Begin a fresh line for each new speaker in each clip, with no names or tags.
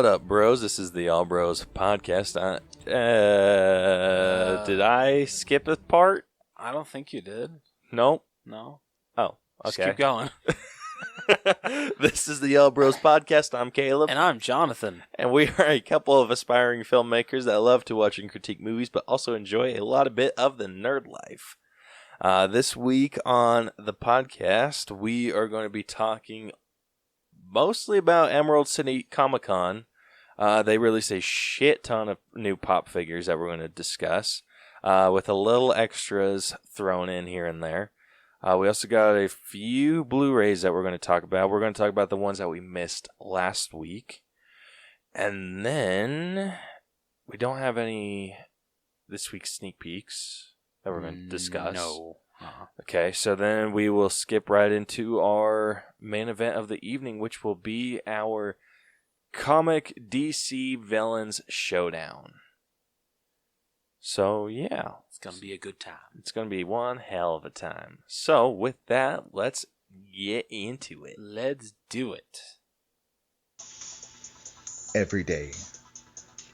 What up, bros? This is the All Bros podcast. Did I skip a part?
I don't think you did.
Nope.
No.
Oh, okay.
Just keep going.
This is the All Bros podcast. I'm Caleb.
And I'm Jonathan.
And we are a couple of aspiring filmmakers that love to watch and critique movies, but also enjoy a bit of the nerd life. This week on the podcast, we are going to be talking mostly about Emerald City Comic Con. They released a shit ton of new pop figures that we're going to discuss, with a little extras thrown in here and there. We also got a few Blu-rays that we're going to talk about. We're going to talk about the ones that we missed last week. And then we don't have any this week's sneak peeks that we're going to discuss.
No. Uh-huh.
Okay, so then we will skip right into our main event of the evening, which will be our comic DC Villains Showdown. So, yeah.
It's going to be a good time.
It's going to be one hell of a time. So, with that, let's get into it.
Let's do it.
Every day,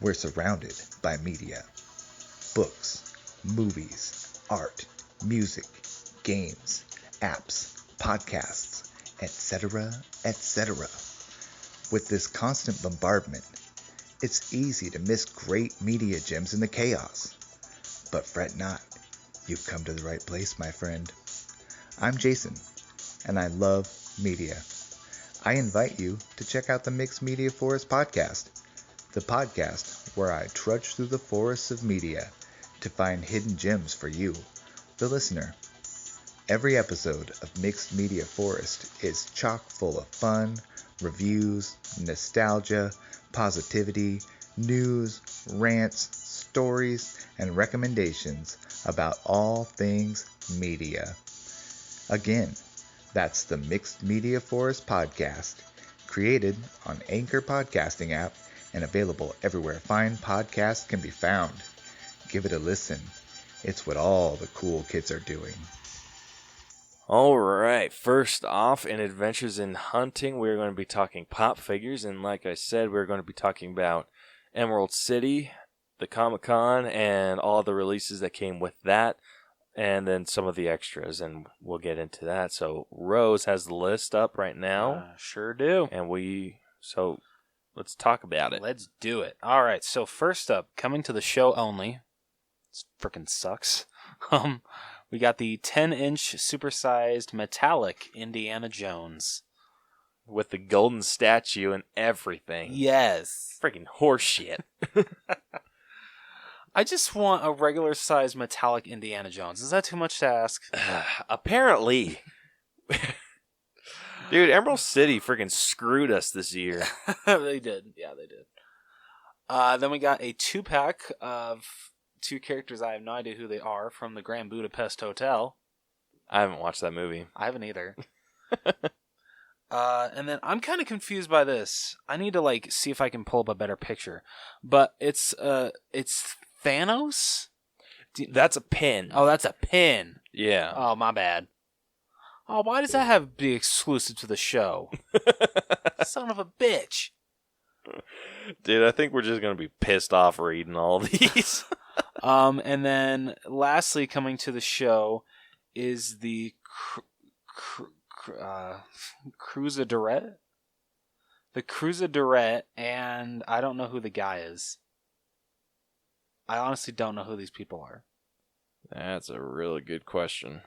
we're surrounded by media. Books, movies, art, music, games, apps, podcasts, etc., etc. With this constant bombardment, it's easy to miss great media gems in the chaos. But fret not, you've come to the right place, my friend. I'm Jason, and I love media. I invite you to check out the Mixed Media Forest podcast, the podcast where I trudge through the forests of media to find hidden gems for you, the listener. Every episode of Mixed Media Forest is chock full of fun, reviews, nostalgia, positivity, news, rants, stories, and recommendations about all things media. Again, that's the Mixed Media Forest podcast, created on Anchor Podcasting app and available everywhere fine podcasts can be found. Give it a listen. It's what all the cool kids are doing.
All right, first off, in Adventures in Hunting, we're going to be talking pop figures, and like I said, we're going to be talking about Emerald City, the Comic-Con, and all the releases that came with that, and then some of the extras, and we'll get into that. So Rose has the list up right now.
Sure do.
And so let's talk about it.
Let's do it. All right, so first up, coming to the show only. This freaking sucks. We got the 10-inch supersized metallic Indiana Jones.
With the golden statue and everything.
Yes.
Freaking horseshit.
I just want a regular sized metallic Indiana Jones. Is that too much to ask?
Apparently. Dude, Emerald City freaking screwed us this year.
They did. Yeah, they did. Then we got a 2-pack of 2 characters I have no idea who they are from the Grand Budapest Hotel.
I haven't watched that movie.
I haven't either. And then I'm kind of confused by this. I need to see if I can pull up a better picture. But it's Thanos?
That's a pin.
Oh, that's a pin.
Yeah.
Oh, my bad. Oh, why does that have to be exclusive to the show? Son of a bitch.
Dude, I think we're just going to be pissed off reading all these.
And then lastly coming to the show is the Cruisadurette. The Cruisadurette, and I don't know who the guy is. I honestly don't know who these people are.
That's a really good question.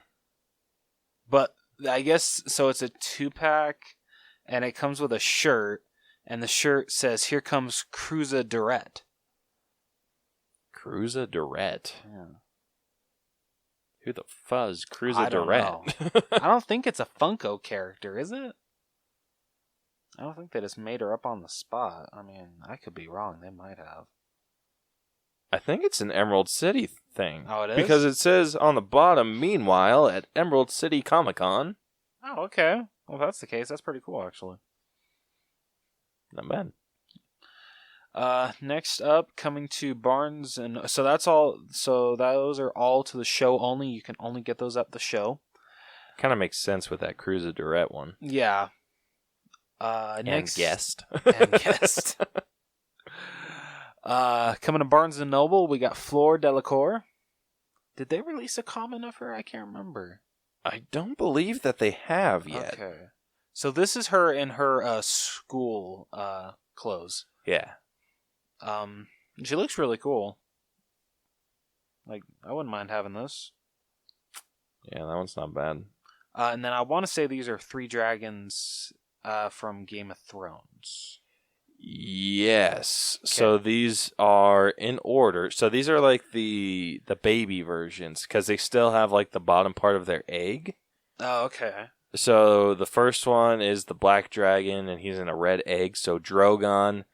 But I guess, so it's a 2-pack, and it comes with a shirt, and the shirt says, "Here comes Cruisadurette."
Cruisadurette?
Yeah.
Who the fuzz?
I
Cruisadurette?
I don't think it's a Funko character, is it? I don't think they just made her up on the spot. I mean, I could be wrong. They might have.
I think it's an Emerald City thing.
Oh, it is?
Because it says on the bottom, meanwhile, at Emerald City Comic Con.
Oh, okay. Well, if that's the case, that's pretty cool, actually.
Not bad.
Next up, coming to Barnes and so that's all. So those are all to the show only. You can only get those at the show.
Kind of makes sense with that Cruisadurette one.
Yeah.
And
Next
guest.
and guest. Coming to Barnes & Noble, we got Fleur Delacour. Did they release a comic of her? I can't remember.
I don't believe that they have yet.
Okay. So this is her in her school clothes.
Yeah.
She looks really cool. Like, I wouldn't mind having this.
Yeah, that one's not bad.
And then I want to say these are 3 dragons from Game of Thrones.
Yes.
Okay.
So these are in order. So these are like the baby versions because they still have like the bottom part of their egg.
Oh, okay.
So the first one is the black dragon, and he's in a red egg. So Drogon.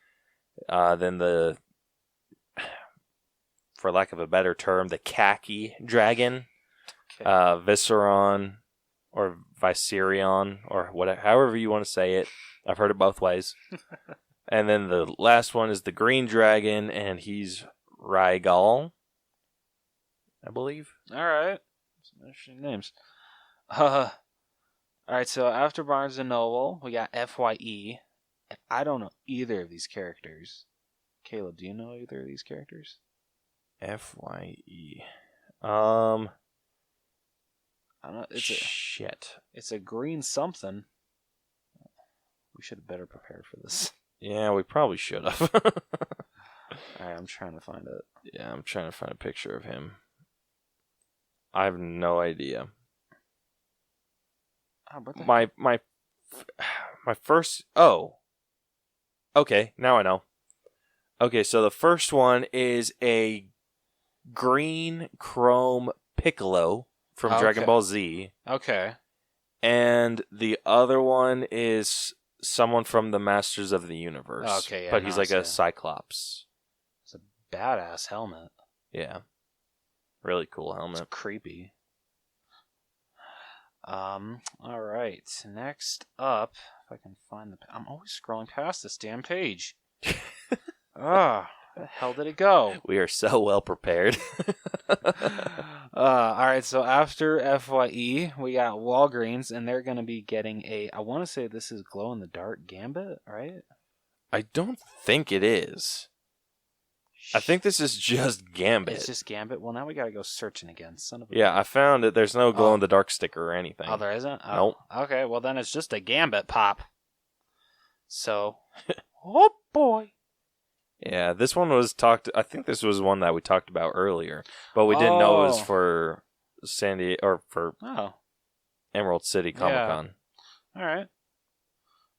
Then the, for lack of a better term, the khaki dragon.
Okay.
Visceron or Viserion or whatever, however you want to say it. I've heard it both ways. And then the last one is the green dragon, and he's Rhaegal, I believe.
All right. Some interesting names. All right, so after Barnes & Noble, we got FYE. And I don't know either of these characters. Caleb, do you know either of these characters?
FYE.
I don't know.
Shit.
It's a green something. We should have better prepared for this.
Yeah, we probably should have.
All right, I'm trying to find it.
Yeah, I'm trying to find a picture of him. I have no idea.
Oh, what the
My first... Oh. Okay, now I know. Okay, so the first one is a green chrome Piccolo from Dragon Ball Z.
Okay.
And the other one is someone from the Masters of the Universe.
Okay, yeah.
But he's like a Cyclops.
It's a badass helmet.
Yeah. Really cool
It's
helmet.
creepy. All right. Next up, if I can find I'm always scrolling past this damn page. Where the hell did it go?
We are so well prepared.
All right, so after FYE, we got Walgreens, and they're going to be getting I want to say this is glow-in-the-dark Gambit, right?
I don't think it is. I think this is just Gambit.
It's just Gambit? Well, now we got to go searching again. Son of a...
Yeah, I found it. There's no glow-in-the-dark sticker or anything.
Oh, there isn't? Oh.
Nope.
Okay, well, then it's just a Gambit pop. So, oh, boy.
Yeah, this one was I think this was one that we talked about earlier, but we didn't know it was for San Diego or for Emerald City Comic-Con.
Yeah. All right.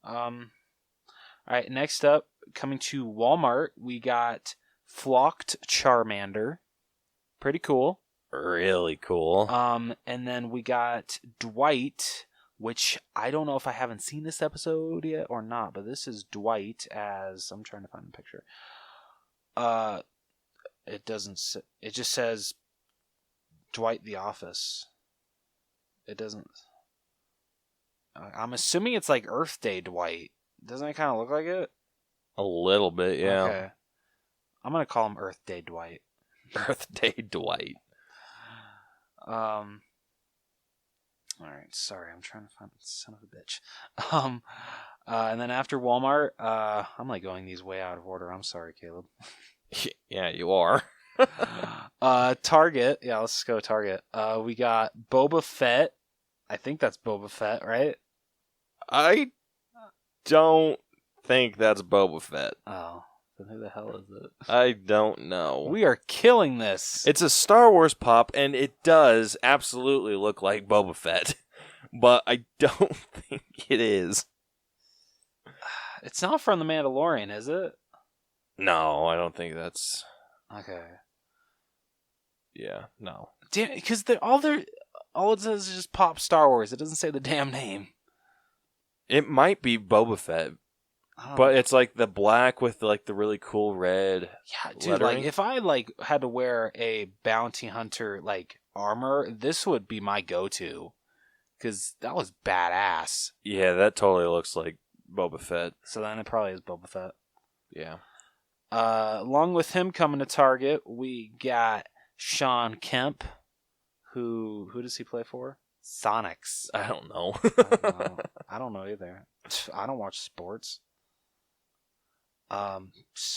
All right, next up, coming to Walmart, we got Flocked Charmander. Pretty cool.
Really cool.
And then we got Dwight, which I don't know if I haven't seen this episode yet or not, but this is Dwight as... I'm trying to find a picture. It doesn't... It just says Dwight the Office. It doesn't... I'm assuming it's like Earth Day Dwight. Doesn't it kind of look like it?
A little bit, yeah.
Okay. I'm going to call him Earth Day Dwight.
Earth Day Dwight.
All right, sorry, I'm trying to find son of a bitch. And then after Walmart, I'm like going these way out of order. I'm sorry, Caleb.
Yeah, you are.
Target, yeah, let's go Target. We got Boba Fett. I think that's Boba Fett, right?
I don't think that's Boba Fett.
Oh, then who the hell is it?
I don't know.
We are killing this.
It's a Star Wars pop, and it does absolutely look like Boba Fett, but I don't think it is.
It's not from The Mandalorian, is it?
No, I don't think that's...
Okay.
Yeah, no.
Damn, because all it says is just pop Star Wars. It doesn't say the damn name.
It might be Boba Fett, but it's like the black with like the really cool red.
Yeah, dude.
lettering.
Like if I had to wear a bounty hunter armor, this would be my go-to, because that was badass.
Yeah, that totally looks like Boba Fett.
So then it probably is Boba Fett.
Yeah.
Along with him coming to Target, we got Sean Kemp. Who does he play for? Sonics.
I don't know.
I don't know either. I don't watch sports. Son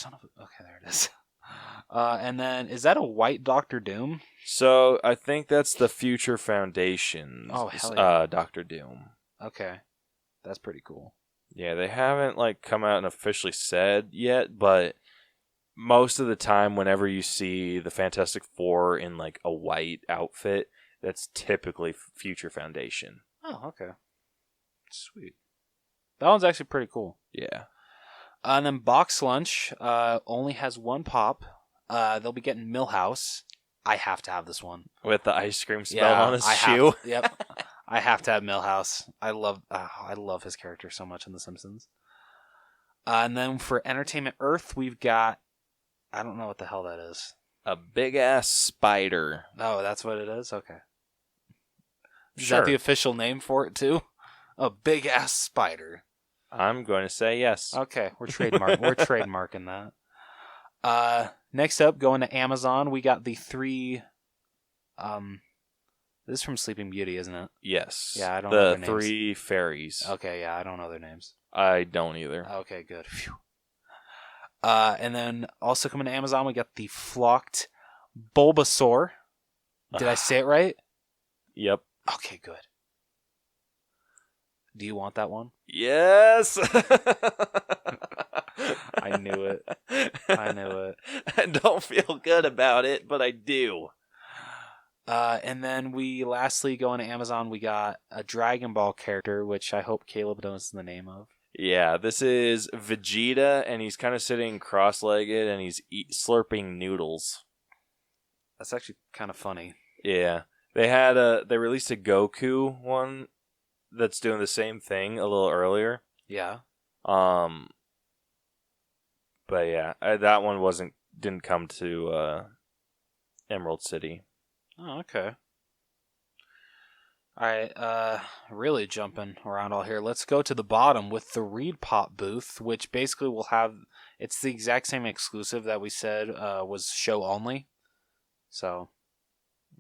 of a... Okay, there it is. And then, is that a white Doctor Doom?
So I think that's the Future Foundation's
Oh, hell yeah.
Doctor Doom.
Okay. That's pretty cool.
Yeah, they haven't come out and officially said yet, but most of the time whenever you see the Fantastic Four in a white outfit, that's typically Future Foundation.
Oh, okay. Sweet. That one's actually pretty cool.
Yeah.
And then Box Lunch only has one pop. They'll be getting Millhouse. I have to have this one.
With the ice cream spell on his shoe.
Yep. I have to have Millhouse. I love his character so much in The Simpsons. And then for Entertainment Earth, we've got... I don't know what the hell that is.
A big-ass spider.
Oh, that's what it is? Okay. Is
Sure.
that the official name for it, too? A big-ass spider.
I'm going to say yes.
Okay, we're trademarking that. Next up, going to Amazon, we got the 3... this is from Sleeping Beauty, isn't it?
Yes.
Yeah, I don't know their
The
names.
3 fairies.
Okay, yeah, I don't know their names.
I don't either.
Okay, good. Phew. And then also coming to Amazon, we got the Flocked Bulbasaur. Did I say it right?
Yep.
Okay, good. Do you want that one?
Yes!
I knew it. I knew it.
I don't feel good about it, but I do.
And then we lastly go into Amazon. We got a Dragon Ball character, which I hope Caleb knows the name of.
Yeah, this is Vegeta, and he's kind of sitting cross-legged, and he's slurping noodles.
That's actually kind of funny.
Yeah. They released a Goku one that's doing the same thing a little earlier.
Yeah.
But yeah, that one didn't come to Emerald City.
Oh, okay. Alright, really jumping around all here. Let's go to the bottom with the Reed Pop booth, which basically will have... It's the exact same exclusive that we said was show only. So...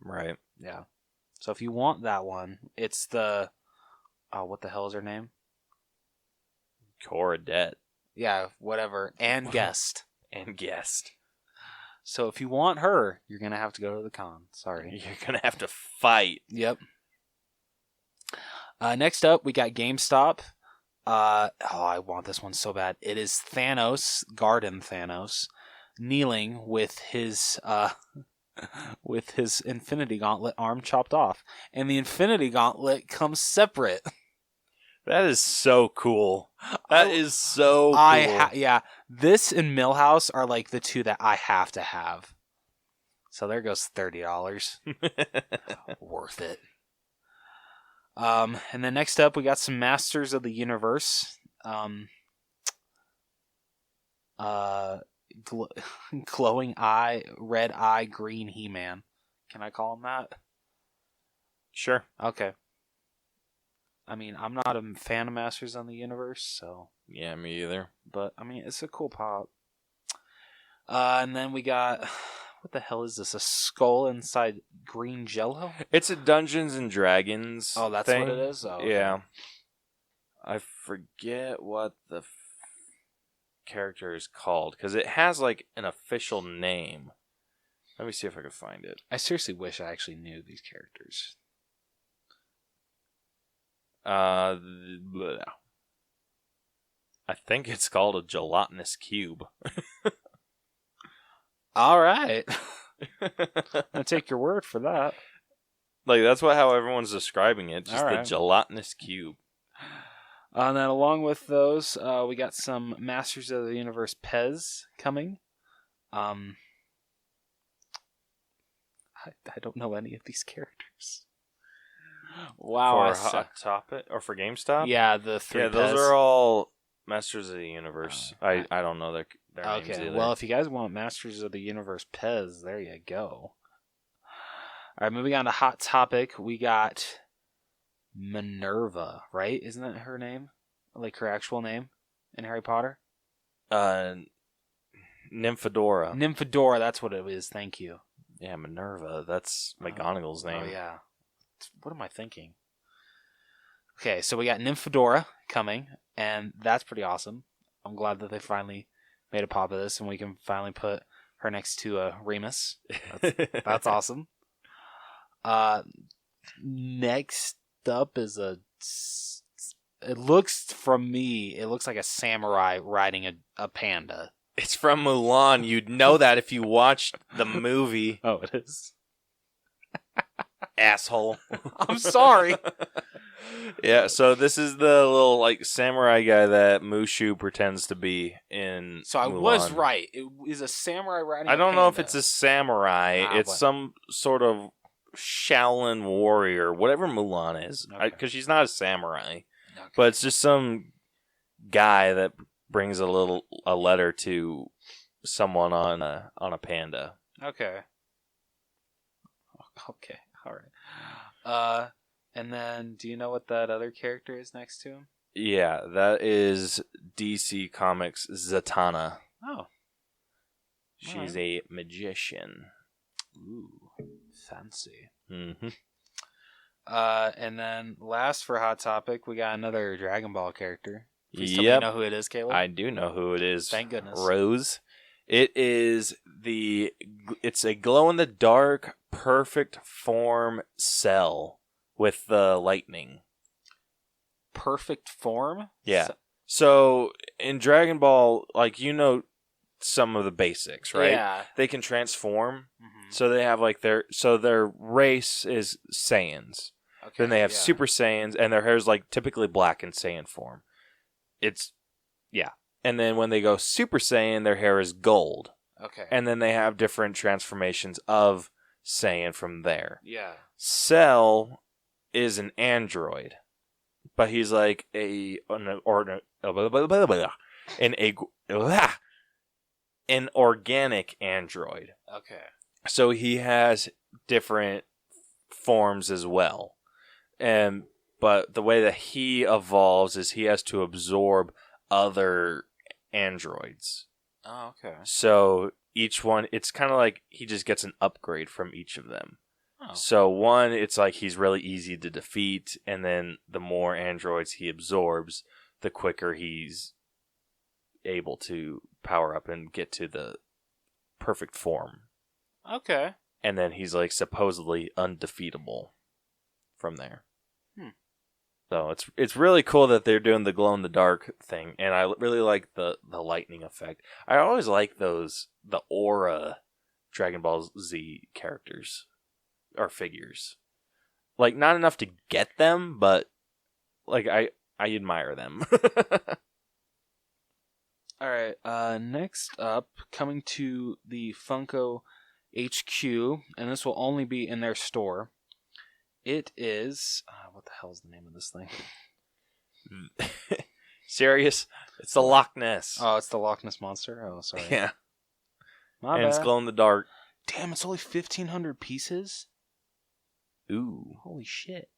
Right.
Yeah. So if you want that one, it's the... Oh, what the hell is her name?
Coradette.
Yeah, whatever. And Guest.
And Guest.
So if you want her, you're going to have to go to the con. Sorry.
You're going to have to fight.
Yep. Next up, we got GameStop. I want this one so bad. It is Thanos, Garden Thanos, kneeling with his Infinity Gauntlet arm chopped off. And the Infinity Gauntlet comes separate.
That is so cool. That is so cool.
Yeah. This and Millhouse are like the two that I have to have. So there goes $30. Worth it. And then next up, we got some Masters of the Universe. Glowing eye, red eye, green He-Man. Can I call him that?
Sure.
Okay. I mean, I'm not a fan of Masters of the Universe, so...
Yeah, me either.
But, I mean, it's a cool pop. And then we got... What the hell is this? A skull inside green jello?
It's a Dungeons and Dragons
Oh, that's
thing.
what it is? Oh, okay.
Yeah. I forget what the character is called, because it has, an official name. Let me see if I can find it.
I seriously wish I actually knew these characters.
Blah. I think it's called a gelatinous cube.
All right. I'll take your word for that.
That's how everyone's describing it. Just
All
the
right.
gelatinous cube.
And then along with those, we got some Masters of the Universe Pez coming. I don't know any of these characters. Wow.
For Hot Topic or for GameStop?
Yeah, the three.
Yeah, those
Pez.
are all Masters of the Universe. I don't know their names
Okay,
either.
well, if you guys want Masters of the Universe Pez, there you go. All right, moving on to Hot Topic, we got Minerva, right? Isn't that her name? Like her actual name in Harry Potter?
Nymphadora.
Nymphadora, that's what it is. Thank you.
Yeah, Minerva. That's McGonagall's name.
Oh, yeah. What am I thinking? Okay, so we got Nymphadora coming, and that's pretty awesome. I'm glad that they finally made a pop of this, and we can finally put her next to Remus. That's awesome. Next up is it looks like a samurai riding a panda.
It's from Mulan. You'd know that if you watched the movie.
Oh, it is?
Asshole.
I'm sorry.
Yeah, so this is the little like samurai guy that Mushu pretends to be in
So I
Mulan.
was right. It is a samurai riding a
I don't
panda.
know if it's a samurai. It's
but...
some sort of Shaolin warrior, whatever Mulan is. Because she's not a samurai. Okay. But it's just some guy that brings a letter to someone on a panda.
Okay. Okay. All right. And then, do you know what that other character is next to him?
Yeah, that is DC Comics Zatanna.
Oh.
She's a magician.
Ooh, fancy.
Mm-hmm.
And then last for Hot Topic, we got another Dragon Ball character. Please tell me you know who it is, Caleb?
I do know who it is.
Thank goodness.
Rose. It's a glow-in-the-dark, perfect form Cell with the lightning.
Perfect form?
Yeah. So in Dragon Ball, like, you know some of the basics, right?
Yeah.
They can transform.
Mm-hmm.
So they have like their race is Saiyans. Okay, then they have Super Saiyans, and their hair is like typically black in Saiyan form. And then when they go Super Saiyan, their hair is gold.
Okay.
And then they have different transformations of Saiyan from there.
Yeah.
Cell is an android, but he's like an organic android.
Okay.
So he has different forms as well. But the way that he evolves is he has to absorb other androids.
Oh, okay.
So each one, it's kind of like he just gets an upgrade from each of them.
Oh.
So one, it's like he's really easy to defeat, and then the more androids he absorbs, the quicker he's able to power up and get to the perfect form.
Okay.
And then he's like supposedly undefeatable from there. So it's really cool that they're doing the glow in the dark thing, and I really like the lightning effect. I always like the aura Dragon Ball Z characters or figures. Like, not enough to get them, but like I admire them.
All right. Next up, coming to the Funko HQ, and this will only be in their store. It is... what the hell is the name of this thing?
Serious? It's the Loch Ness.
Oh, it's the Loch Ness Monster? Oh, sorry.
Yeah.
My
and
bad.
It's glow in the dark.
Damn, it's only 1,500 pieces?
Ooh.
Holy shit.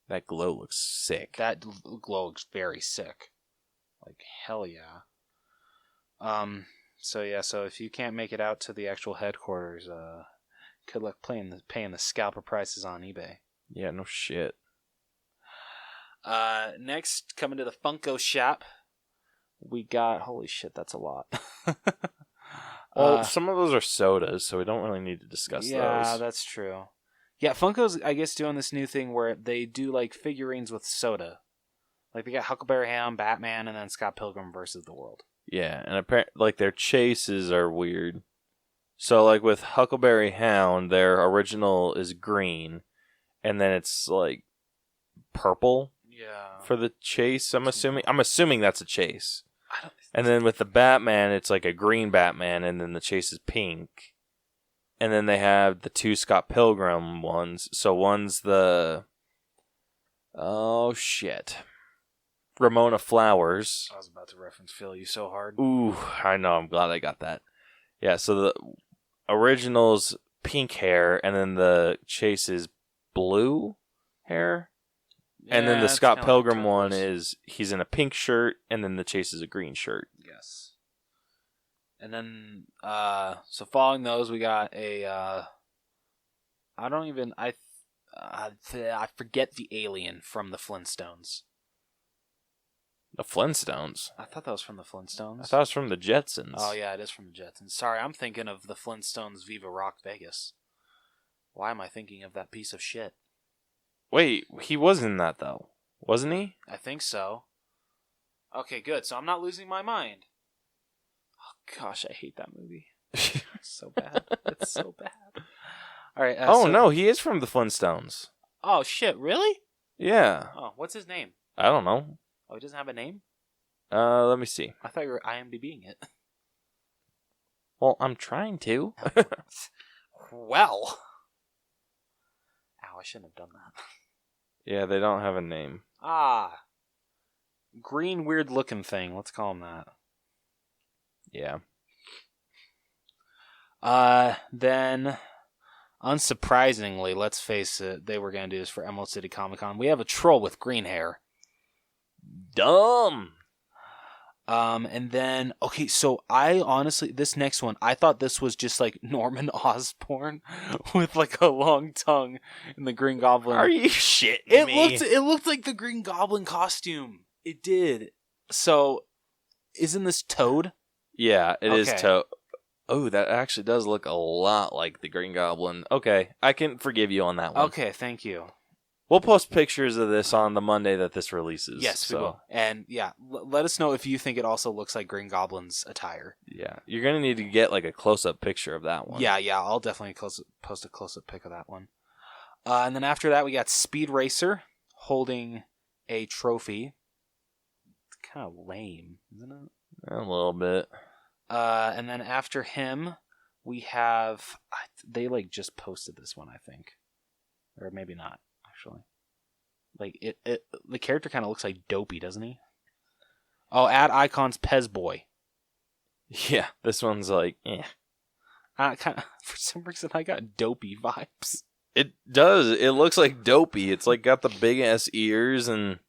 That glow looks sick.
That glow looks very sick. Like, hell yeah. So if you can't make it out to the actual headquarters, good luck paying the scalper prices on eBay.
Yeah, no shit.
Next, coming to the Funko shop, we got... Holy shit, that's a lot.
Well, some of those are sodas, so we don't really need to discuss those.
Yeah, that's true. Yeah, Funko's, I guess, doing this new thing where they do, like, figurines with soda. Like, they got Huckleberry Hound, Batman, and then Scott Pilgrim versus the World.
Yeah, and apparently, like, their chases are weird. So, like, with Huckleberry Hound, their original is green, and then it's, like, purple for the chase, I'm assuming that's a chase. And then with the Batman, it's, like, a green Batman, and then the chase is pink. And then they have the two Scott Pilgrim ones. So one's the... Oh, shit. Ramona Flowers.
I was about to reference Phil, you so hard.
Ooh, I know, I'm glad I got that. Yeah, so the original's pink hair, and then the chase is blue hair. Yeah, and then the Scott Pilgrim one is, he's in a pink shirt, and then the chase is a green shirt.
Yes. And then, so following those, we got a, I forget the alien from the Flintstones.
The Flintstones.
I thought that was from the Flintstones.
I thought it was from the Jetsons.
Oh, yeah, it is from the Jetsons. Sorry, I'm thinking of the Flintstones Viva Rock Vegas. Why am I thinking of that piece of shit?
Wait, he was in that, though. Wasn't he?
I think so. Okay, good. So I'm not losing my mind. Oh, gosh, I hate that movie. It's so bad. It's so bad. All right.
No, he is from the Flintstones.
Oh, shit, really?
Yeah.
Oh, what's his name?
I don't know.
Oh, he doesn't have a name?
Let me see.
I thought you were IMDbing it.
Well, I'm trying to.
Well. Ow, I shouldn't have done that.
Yeah, they don't have a name.
Ah. Green weird looking thing. Let's call him that.
Yeah.
Then, unsurprisingly, let's face it, they were going to do this for Emerald City Comic Con. We have a troll with green hair.
Dumb.
And then, okay, so I honestly, this next one, I thought this was just like Norman Osborn with like a long tongue in the Green Goblin.
Are you shitting me?
It looked like the Green Goblin costume. It did. So, isn't this Toad?
Yeah, it is
Okay.
Toad. Oh, that actually does look a lot like the Green Goblin. Okay, I can forgive you on that one.
Okay, thank you.
We'll post pictures of this on the Monday that this releases.
Yes, we will. And yeah, let us know if you think it also looks like Green Goblin's attire.
Yeah, you're going to need to get like a close-up picture of that one.
Yeah, I'll definitely post a close-up pic of that one. And then after that, we got Speed Racer holding a trophy. It's kind of lame, isn't it?
A little bit.
And then after him, we have... They like just posted this one, I think. Or maybe not. Actually, like the character kind of looks like Dopey, doesn't he? Oh, add icons Pez Boy.
Yeah, this one's like,
For some reason, I got Dopey vibes.
It does. It looks like Dopey. It's like got the big ass ears and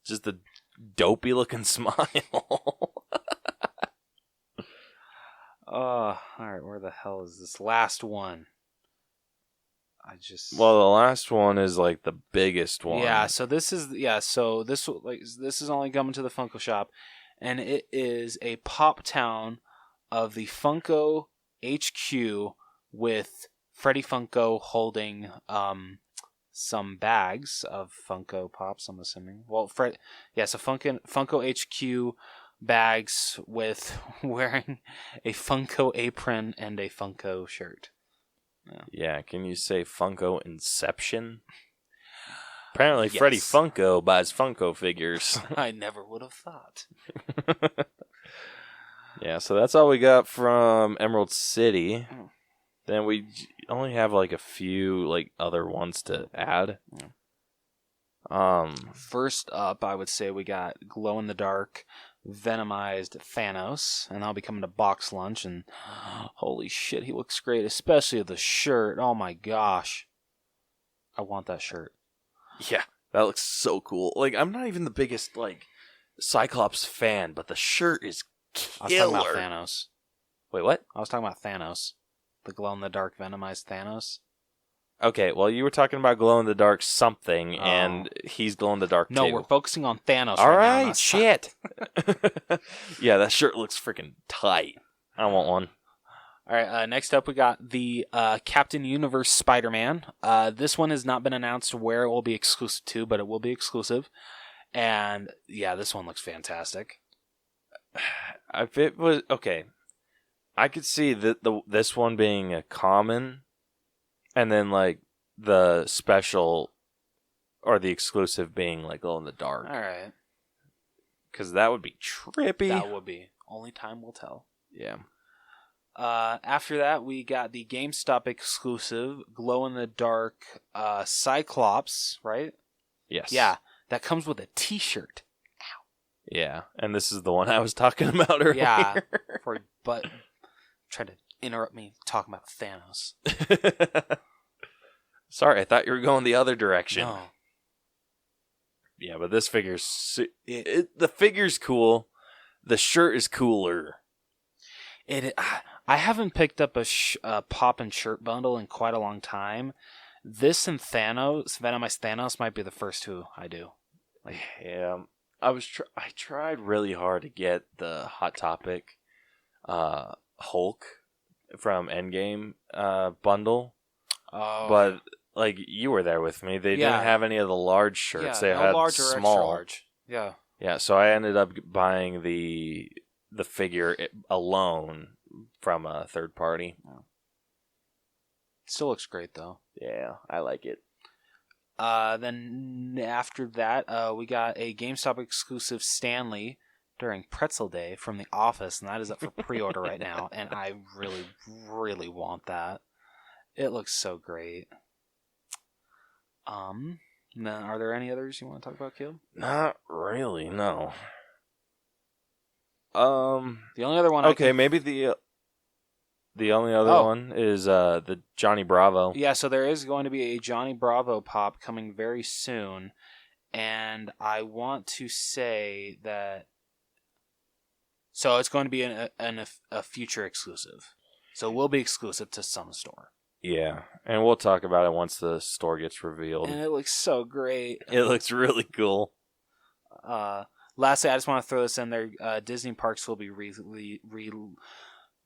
just the dopey looking smile.
All right, where the hell is this last one?
Well, the last one is like the biggest one.
Yeah, so this is this is only coming to the Funko shop, and it is a pop town of the Funko HQ with Freddy Funko holding some bags of Funko Pops, I'm assuming. Well, so Funko HQ bags with wearing a Funko apron and a Funko shirt.
Yeah, can you say Funko Inception? Apparently,
Yes.
Freddy Funko buys Funko figures.
I never would have thought.
Yeah, so that's all we got from Emerald City.
Mm.
Then we only have like a few like other ones to add.
First up, I would say we got glow-in-the-dark Venomized Thanos, and that'll be coming to box lunch, and holy shit, he looks great, especially the shirt. Oh my gosh. I want that shirt.
Yeah, that looks so cool. Like, I'm not even the biggest like Cyclops fan, but the shirt is
I
killer.
was talking about Thanos.
Wait, what?
I was talking about Thanos. The glow-in-the-dark Venomized Thanos.
Okay, well, you were talking about glow-in-the-dark something, and he's glow-in-the-dark too.
No, we're focusing on Thanos
All
right now.
right, shit. Yeah, that shirt looks freaking tight. I want one.
All right, next up we got the Captain Universe Spider-Man. This one has not been announced where it will be exclusive to, but it will be exclusive. And yeah, this one looks fantastic.
If it was okay, I could see this one being a common, and then like the special or the exclusive being like glow in the dark.
All right,
because that would be trippy.
that would be. Only time will tell.
Yeah.
After that, we got the GameStop exclusive glow in the dark Cyclops. Right?
Yes.
Yeah, that comes with a T-shirt.
Yeah, and this is the one I was talking about earlier.
Yeah, but tried to interrupt me talking about Thanos.
Sorry, I thought you were going the other direction.
No.
Yeah, but this figure's... the figure's cool. The shirt is cooler.
I haven't picked up a pop and shirt bundle in quite a long time. This and Thanos, Venomized Thanos, might be the first two I do.
Yeah. I tried really hard to get the Hot Topic Hulk from Endgame bundle, but like you were there with me, they didn't have any of the large shirts. They had
large or
small.
extra large.
Yeah. So I ended up buying the figure alone from a third party.
Still looks great though.
Yeah, I like it.
Then after that, we got a GameStop exclusive Stanley during Pretzel Day from The Office, and that is up for pre-order right now, and I really, really want that. It looks so great. Then are there any others you want to talk about, Caleb?
Not really, no.
The only other one.
Okay, maybe the only other one is the Johnny Bravo.
Yeah, so there is going to be a Johnny Bravo pop coming very soon, and I want to say that. So it's going to be a future exclusive. So it will be exclusive to some store.
Yeah, and we'll talk about it once the store gets revealed.
And it looks so great.
It looks really cool.
Lastly, I just want to throw this in there. Disney Parks will be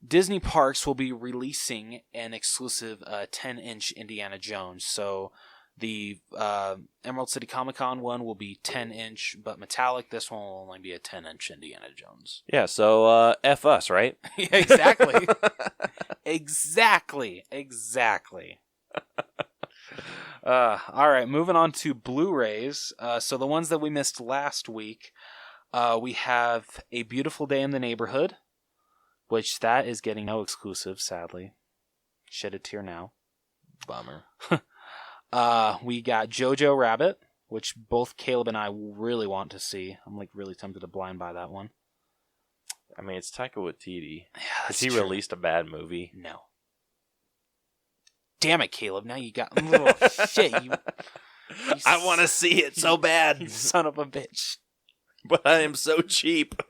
Disney Parks will be releasing an exclusive 10-inch Indiana Jones. So the Emerald City Comic Con one will be 10-inch, but metallic. This one will only be a 10-inch Indiana Jones.
Yeah, so F us, right?
Yeah, exactly. Exactly. All right, moving on to Blu-rays. So the ones that we missed last week, we have A Beautiful Day in the Neighborhood, which that is getting no exclusive, sadly. Shed a tear now.
Bummer.
We got Jojo Rabbit, which both Caleb and I really want to see. I'm like really tempted to blind buy that one.
I mean, it's Taika Waititi.
Yeah,
Has he released a bad movie?
No. Damn it, Caleb. Now you got... Oh, shit.
I want to see it so bad.
You son of a bitch.
But I am so cheap.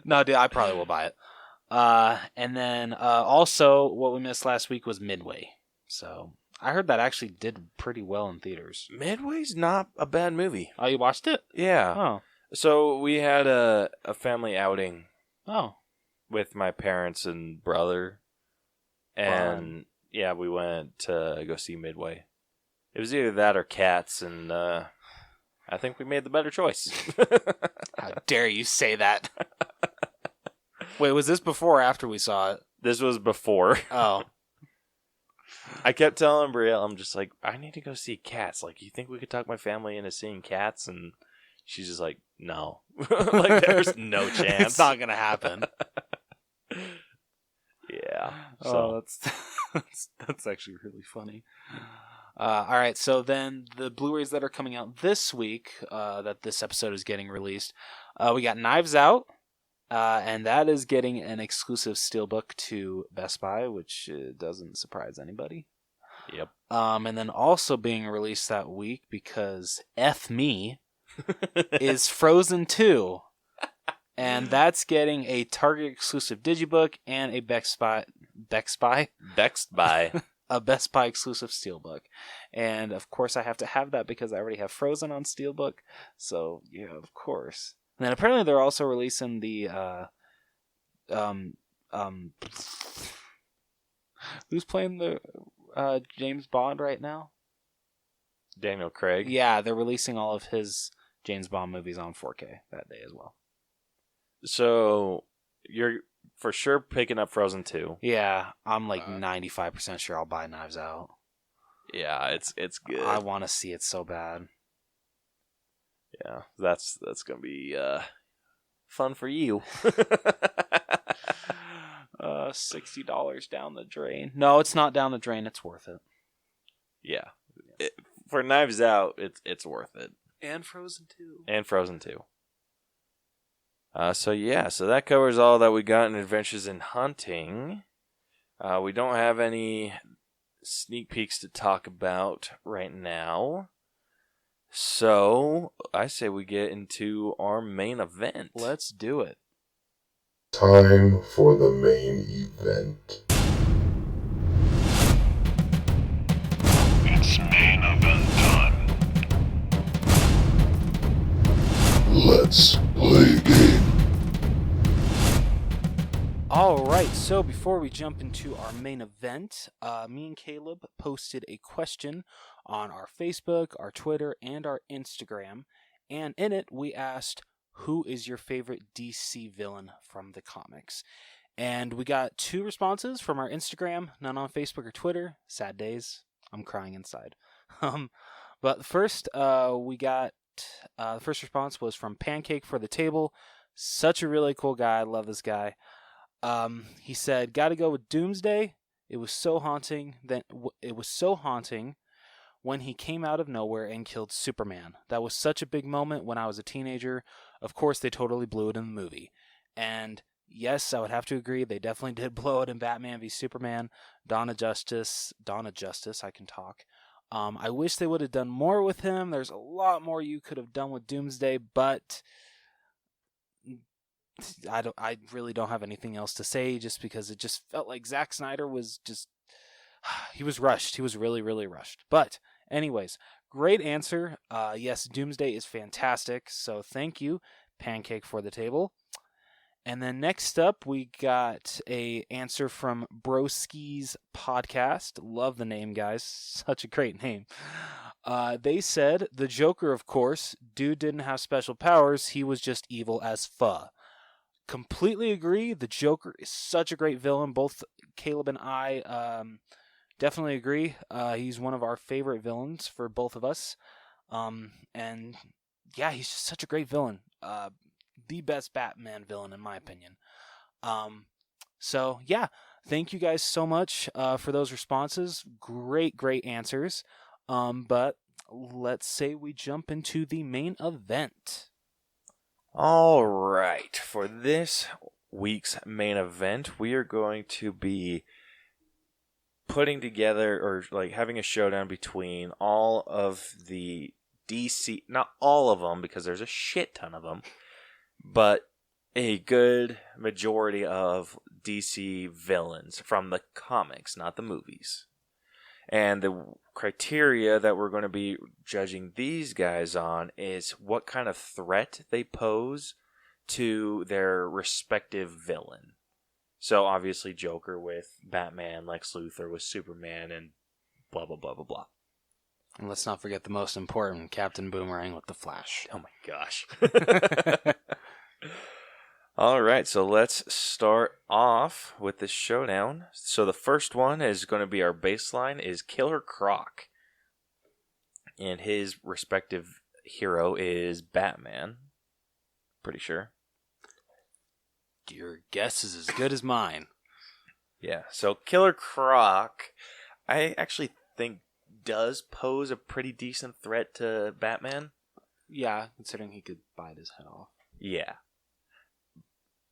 No, dude, I probably will buy it. And then also what we missed last week was Midway. So I heard that actually did pretty well in theaters.
Midway's not a bad movie.
Oh, you watched it?
Yeah.
Oh.
So we had a family outing.
Oh.
With my parents and brother. And yeah, we went to go see Midway. It was either that or Cats, and I think we made the better choice.
How dare you say that? Wait, was this before or after we saw it?
This was before.
Oh.
I kept telling Brielle, I'm just like, I need to go see Cats. Like, you think we could talk my family into seeing Cats? And she's just like, no. Like, there's no chance.
It's not going to happen.
Yeah.
So that's actually really funny. All right, so then the Blu-rays that are coming out this week, that this episode is getting released, we got Knives Out, and that is getting an exclusive steelbook to Best Buy, which doesn't surprise anybody.
Yep.
And then also being released that week, because F me, is Frozen 2. And that's getting a Target exclusive digibook and a Best Buy a Best Buy exclusive steelbook. And of course I have to have that because I already have Frozen on steelbook. So yeah, of course. And then apparently they're also releasing the who's playing the James Bond right now?
Daniel Craig.
Yeah, they're releasing all of his James Bond movies on 4K that day as well.
So you're for sure picking up Frozen 2.
Yeah, I'm like 95% sure I'll buy Knives Out.
Yeah, it's good.
I want to see it so bad.
Yeah, that's gonna be fun for you.
$60 down the drain. No, it's not down the drain. It's worth it.
Yeah, for Knives Out, it's worth it.
And Frozen 2.
And Frozen 2. So that covers all that we got in Adventures in Hunting. We don't have any sneak peeks to talk about right now. So I say we get into our main event.
Let's do it.
Time for the main event.
It's main event time.
Let's play a game.
All right, so before we jump into our main event, me and Caleb posted a question on our Facebook, our Twitter, and our Instagram, and in it we asked, who is your favorite DC villain from the comics? And we got 2 responses from our Instagram, none on Facebook or Twitter. Sad days. I'm crying inside. But first, we got the first response was from Pancake for the Table. Such a really cool guy. I love this guy. He said, "Gotta go with Doomsday. It was so haunting. It was so haunting when he came out of nowhere and killed Superman. That was such a big moment when I was a teenager. Of course, they totally blew it in the movie. And yes, I would have to agree. They definitely did blow it in Batman v Superman. Dawn of Justice. I can talk. I wish they would have done more with him. There's a lot more you could have done with Doomsday, but I really don't have anything else to say, just because it just felt like Zack Snyder was just, he was rushed. He was really, really rushed. But anyways, great answer. Yes, Doomsday is fantastic. So thank you, Pancake for the Table. And then next up, we got a answer from Broski's Podcast. Love the name, guys. Such a great name. They said, the Joker, of course. Dude didn't have special powers. He was just evil as fuh. Completely agree. The Joker is such a great villain. Both Caleb and I definitely agree. He's one of our favorite villains for both of us. And yeah, he's just such a great villain. The best Batman villain, in my opinion. So yeah, thank you guys so much for those responses. Great answers. But let's say we jump into the main event.
All right, for this week's main event, we are going to be putting together, or like having a showdown between all of the DC, not all of them because there's a shit ton of them, but a good majority of DC villains from the comics, not the movies. And the criteria that we're going to be judging these guys on is what kind of threat they pose to their respective villain. So obviously Joker with Batman, Lex Luthor with Superman, and blah, blah, blah, blah, blah.
And let's not forget the most important, Captain Boomerang with the Flash.
Oh my gosh. All right, so let's start off with this showdown. So the first one is going to be our baseline is Killer Croc. And his respective hero is Batman. Pretty sure.
Your guess is as good as mine.
Yeah, so Killer Croc, I actually think does pose a pretty decent threat to Batman.
Yeah, considering he could bite his head off.
Yeah.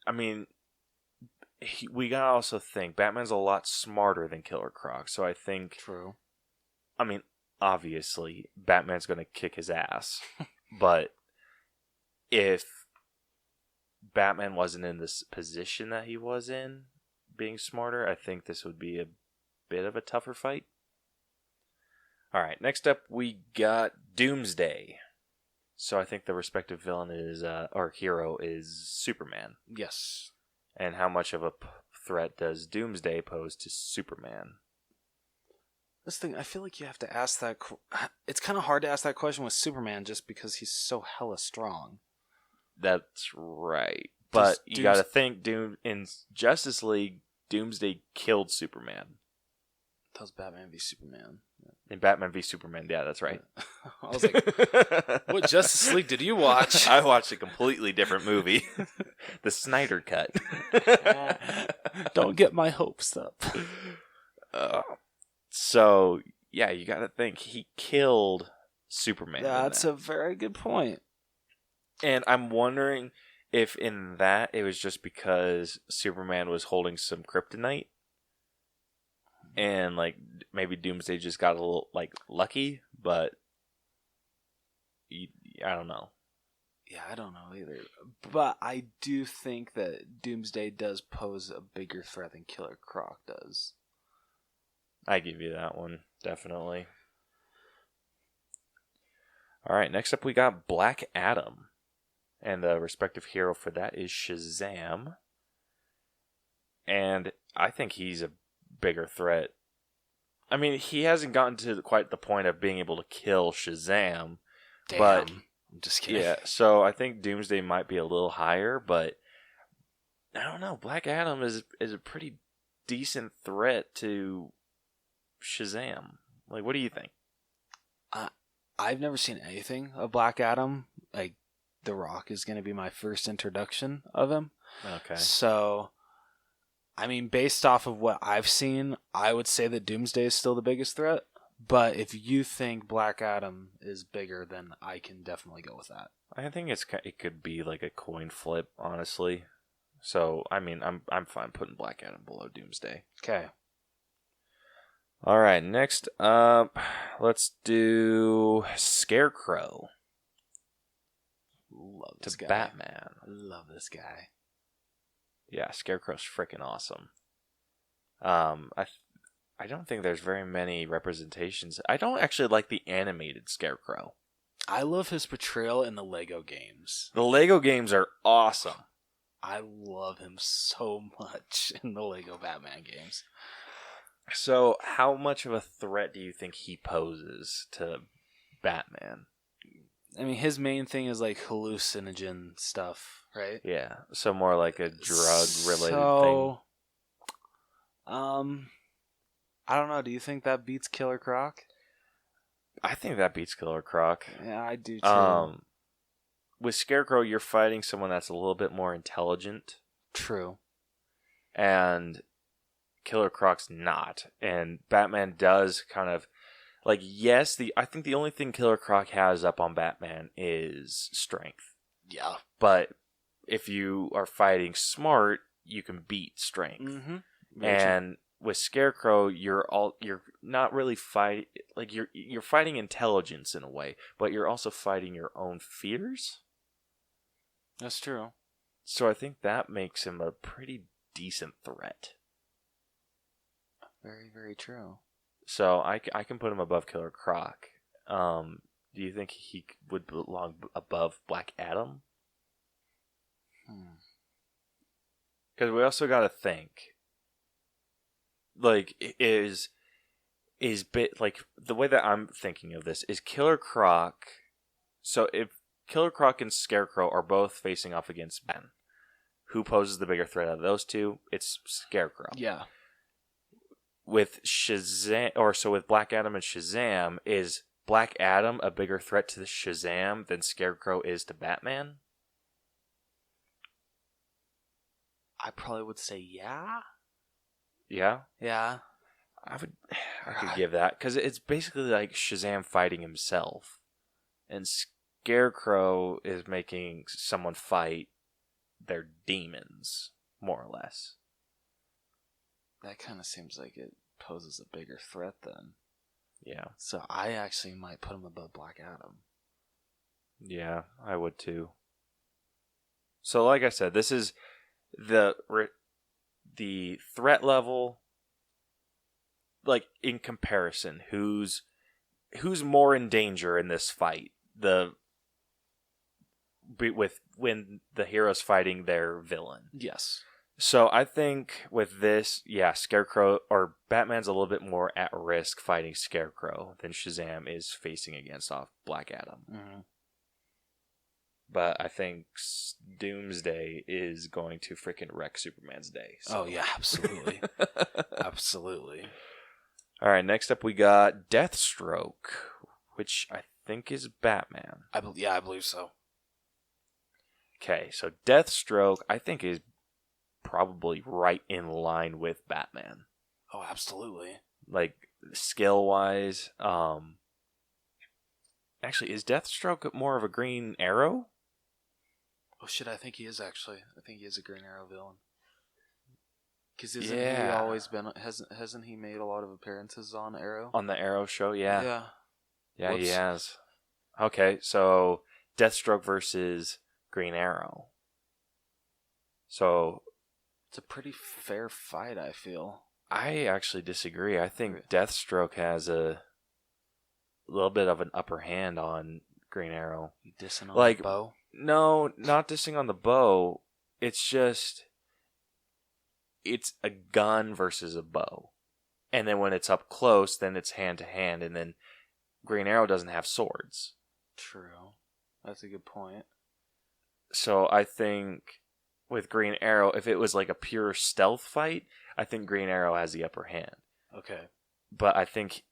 I mean, we gotta also think Batman's a lot smarter than Killer Croc, so I think...
True.
I mean, obviously, Batman's gonna kick his ass, but if Batman wasn't in this position that he was in, being smarter, I think this would be a bit of a tougher fight. Alright, next up we got Doomsday. So I think the respective villain is, or hero is Superman.
Yes.
And how much of a threat does Doomsday pose to Superman?
This thing, I feel like you have to ask that... It's kind of hard to ask that question with Superman just because he's so hella strong.
That's right. But you gotta think, in Justice League, Doomsday killed Superman.
That was Batman v Superman.
In Batman v Superman, yeah, that's right.
I was like, what Justice League did you watch?
I watched a completely different movie. The Snyder Cut.
Don't get my hopes up.
So, yeah, you gotta think, he killed Superman.
That's a very good point.
And I'm wondering if in that it was just because Superman was holding some kryptonite. And, like, maybe Doomsday just got a little, like, lucky, but I don't know.
Yeah, I don't know either. But I do think that Doomsday does pose a bigger threat than Killer Croc does.
I give you that one, definitely. All right, next up we got Black Adam. And the respective hero for that is Shazam. And I think he's a bigger threat. I mean, he hasn't gotten to quite the point of being able to kill Shazam.
Damn.
But,
I'm just kidding.
yeah, so I think Doomsday might be a little higher, but I don't know. Black Adam is a pretty decent threat to Shazam. Like, what do you think?
I've never seen anything of Black Adam. Like, The Rock is going to be my first introduction of him.
Okay.
So, I mean, based off of what I've seen, I would say that Doomsday is still the biggest threat. But if you think Black Adam is bigger, then I can definitely go with that.
I think it could be like a coin flip, honestly. So, I mean, I'm fine putting Black Adam below Doomsday.
Okay.
All right, next up, let's do Scarecrow.
Love this guy.
Batman.
I love this guy.
Yeah, Scarecrow's freaking awesome. I don't think there's very many representations. I don't actually like the animated Scarecrow.
I love his portrayal in the Lego games.
The Lego games are awesome.
I love him so much in the Lego Batman games.
So, how much of a threat do you think he poses to Batman?
I mean, his main thing is like hallucinogen stuff, right?
Yeah, so more like a drug-related thing.
I don't know. Do you think that beats Killer Croc?
I think that beats Killer Croc.
Yeah, I do too.
With Scarecrow, you're fighting someone that's a little bit more intelligent.
True.
And Killer Croc's not. And Batman does kind of, like, yes, I think the only thing Killer Croc has up on Batman is strength.
Yeah.
But if you are fighting smart, you can beat strength.
Mm-hmm.
And with Scarecrow, you're not really fighting, like, you're fighting intelligence in a way, but you're also fighting your own fears.
That's true.
So I think that makes him a pretty decent threat.
Very, very true.
So I can put him above Killer Croc. Do you think he would belong above Black Adam? Because we also got to think, like, is bit like the way that I'm thinking of this is Killer Croc. So if Killer Croc and Scarecrow are both facing off against Ben, who poses the bigger threat out of those two? It's Scarecrow.
Yeah.
With with Black Adam and Shazam, is Black Adam a bigger threat to the Shazam than Scarecrow is to Batman?
I probably would say yeah.
Yeah?
Yeah.
I could give that, because it's basically like Shazam fighting himself. And Scarecrow is making someone fight their demons, more or less.
That kind of seems like it poses a bigger threat then.
Yeah.
So I actually might put him above Black Adam.
Yeah, I would too. So like I said, this is the threat level, like, in comparison, who's more in danger in this fight? When the hero's fighting their villain.
Yes.
So I think with this, yeah, Scarecrow or Batman's a little bit more at risk fighting Scarecrow than Shazam is facing against off Black Adam.
Mm-hmm.
But I think Doomsday is going to freaking wreck Superman's day. So.
Oh yeah, absolutely. Absolutely.
All right, next up we got Deathstroke, which I think is Batman.
I believe so.
Okay, so Deathstroke I think is probably right in line with Batman.
Oh, absolutely.
Like, skill-wise. Actually, is Deathstroke more of a Green Arrow?
Oh shit, I think he is actually. I think he is a Green Arrow villain. Because he always been... Hasn't he made a lot of appearances on Arrow?
On the Arrow show, yeah.
Yeah.
Yeah, he has. Okay, so Deathstroke versus Green Arrow. So...
It's a pretty fair fight, I feel.
I actually disagree. I think Deathstroke has a little bit of an upper hand on Green Arrow.
You dissing on the bow?
No, not dissing on the bow. It's just, it's a gun versus a bow. And then when it's up close, then it's hand to hand. And then Green Arrow doesn't have swords.
True. That's a good point.
So I think with Green Arrow, if it was like a pure stealth fight, I think Green Arrow has the upper hand.
Okay.
But I think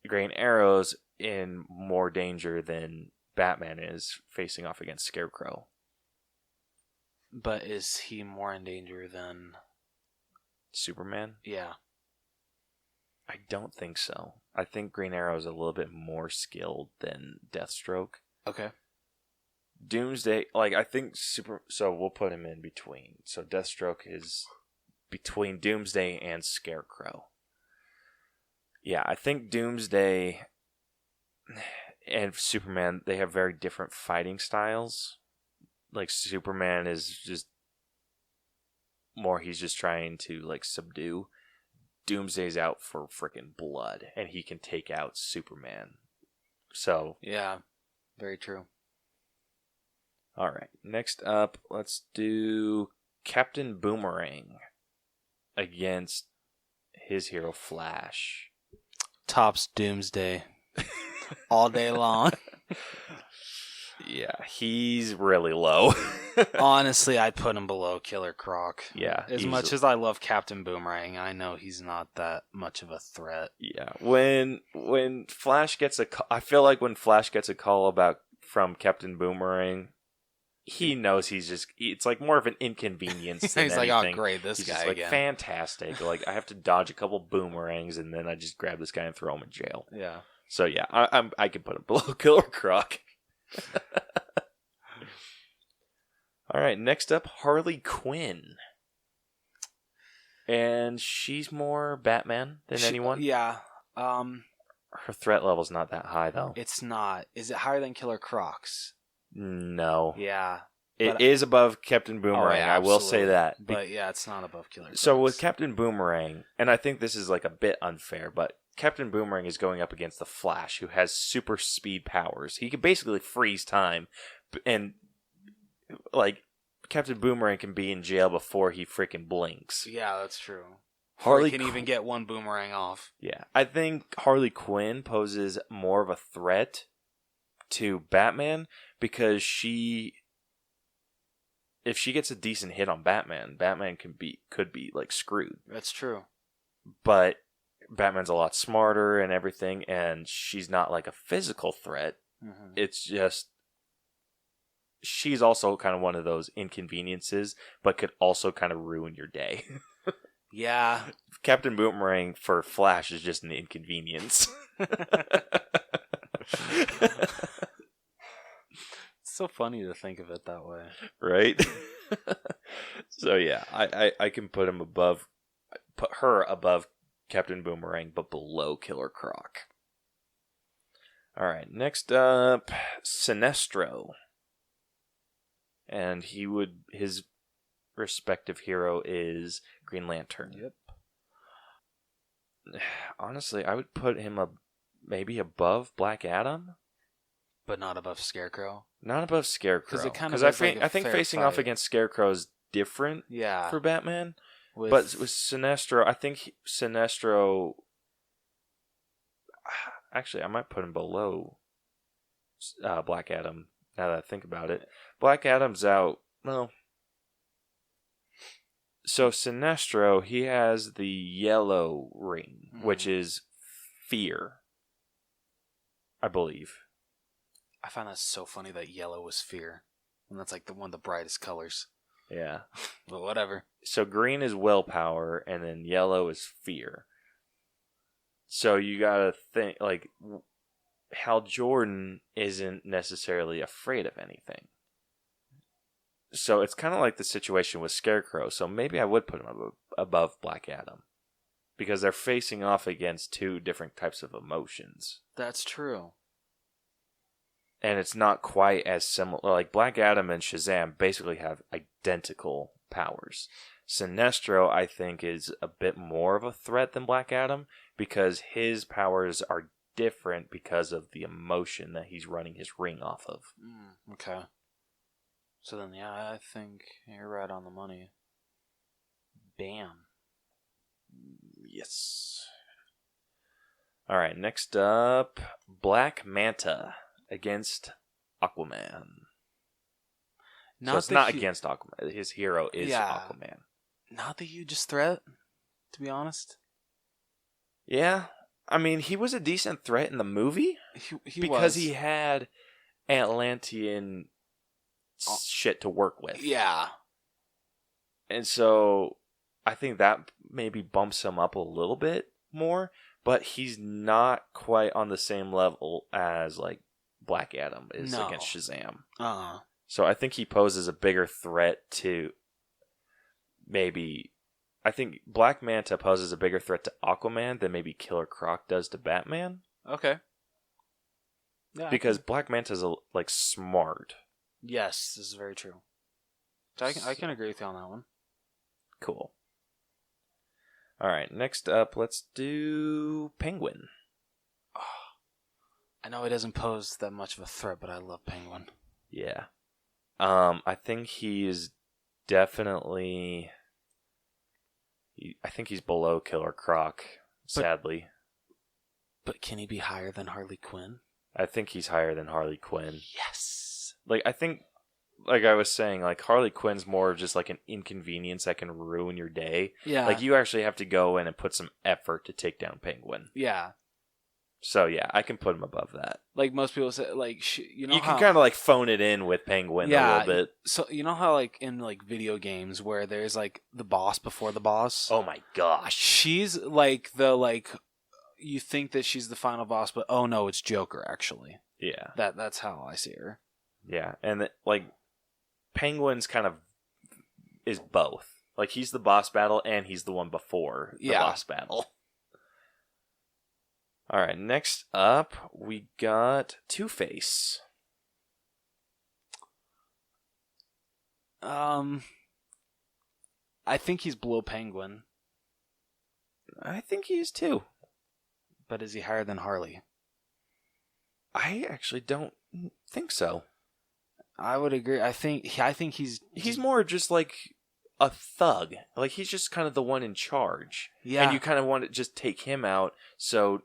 Green Arrow's in more danger than Batman is facing off against Scarecrow.
But is he more in danger than
Superman?
Yeah.
I don't think so. I think Green Arrow is a little bit more skilled than Deathstroke.
Okay.
Doomsday, like, I think so we'll put him in between. So Deathstroke is between Doomsday and Scarecrow. Yeah, I think Doomsday and Superman, they have very different fighting styles. Like, Superman is just more, he's just trying to, like, subdue. Doomsday's out for freaking blood, and he can take out Superman. So,
yeah, very true.
All right, next up, let's do Captain Boomerang against his hero Flash.
Tops Doomsday all day long.
Yeah, he's really low.
Honestly, I'd put him below Killer Croc.
Yeah.
As much as I love Captain Boomerang, I know he's not that much of a threat.
Yeah. When Flash gets a call, I feel like when Flash gets a call from Captain Boomerang, he knows it's like more of an inconvenience than
he's
anything.
like, oh great, this
he's
guy
just like,
again.
fantastic. Like, I have to dodge a couple boomerangs and then I just grab this guy and throw him in jail.
Yeah.
So yeah, I could put him below Killer Croc. All right, next up, Harley Quinn. And she's more Batman than anyone.
Yeah.
Her threat level's not that high, though.
It's not. Is it higher than Killer Croc's?
No.
Yeah.
It is above Captain Boomerang,
yeah,
I will say that.
But yeah, it's not above Killer Croc's.
So with Captain Boomerang, and I think this is like a bit unfair, but Captain Boomerang is going up against the Flash, who has super speed powers. He can basically freeze time, and like Captain Boomerang can be in jail before he freaking blinks.
Yeah, that's true.
Harley
can even get one boomerang off.
Yeah, I think Harley Quinn poses more of a threat to Batman because if she gets a decent hit on Batman, Batman could be like screwed.
That's true.
But Batman's a lot smarter and everything, and she's not like a physical threat.
Mm-hmm.
It's just she's also kind of one of those inconveniences, but could also kind of ruin your day.
Yeah.
Captain Boomerang for Flash is just an inconvenience.
It's so funny to think of it that way.
Right? So yeah, I can put her above Captain Boomerang, but below Killer Croc. Alright, next up, Sinestro. And his respective hero is Green Lantern.
Yep.
Honestly, I would put him maybe above Black Adam,
but not above Scarecrow.
Not above Scarecrow,
because
I think facing off against Scarecrow is different.
Yeah.
For Batman, but with Sinestro, I think Sinestro. Actually, I might put him below Black Adam. Now that I think about it, Black Adam's out. Well. So Sinestro, he has the yellow ring, which is fear, I believe.
I find that so funny that yellow is fear, and that's like one of the brightest colors.
Yeah.
But whatever.
So green is willpower, and then yellow is fear. So you gotta think, like, Hal Jordan isn't necessarily afraid of anything. So it's kind of like the situation with Scarecrow. So maybe I would put him above Black Adam. Because they're facing off against two different types of emotions.
That's true.
And it's not quite as similar. Like Black Adam and Shazam basically have identical powers. Sinestro, I think, is a bit more of a threat than Black Adam. Because his powers are different because of the emotion that he's running his ring off of.
Okay. So then, yeah, I think you're right on the money. Bam.
Yes. All right, next up, Black Manta against Aquaman. So it's not against Aquaman. His hero is Aquaman.
Not the hugest threat, to be honest.
Yeah. I mean, he was a decent threat in the movie.
Because
he had Atlantean shit to work with.
Yeah.
And so I think that maybe bumps him up a little bit more, but he's not quite on the same level as like Black Adam is against Shazam. So I think he poses a bigger threat to maybe... I think Black Manta poses a bigger threat to Aquaman than maybe Killer Croc does to Batman.
Okay. Yeah,
because Black Manta's like smart.
Yes, this is very true. So I can agree with you on that one.
Cool. All right, next up, let's do Penguin.
Oh, I know he doesn't pose that much of a threat, but I love Penguin.
Yeah. I think he is definitely... I think he's below Killer Croc, sadly.
But can he be higher than Harley Quinn?
I think he's higher than Harley Quinn.
Yes.
Like, I think, like I was saying, like, Harley Quinn's more of just like an inconvenience that can ruin your day.
Yeah.
Like, you actually have to go in and put some effort to take down Penguin.
Yeah.
So, yeah, I can put him above that.
Like, most people say, like, you know,
you can kind of, like, phone it in with Penguin a little bit.
So, you know how, like, in, like, video games where there's, like, the boss before the boss?
Oh, my gosh.
She's, like, the, like, you think that she's the final boss, but, oh, no, it's Joker, actually.
Yeah.
That's how I see her.
Yeah, and, like, Penguin's kind of is both. Like, he's the boss battle, and he's the one before the boss battle. All right, next up, we got Two-Face.
I think he's below Penguin.
I think he is too.
But is he higher than Harley?
I actually don't think so.
I would agree. I think he's
more just like a thug. Like, he's just kind of the one in charge.
Yeah.
And you kind of want to just take him out so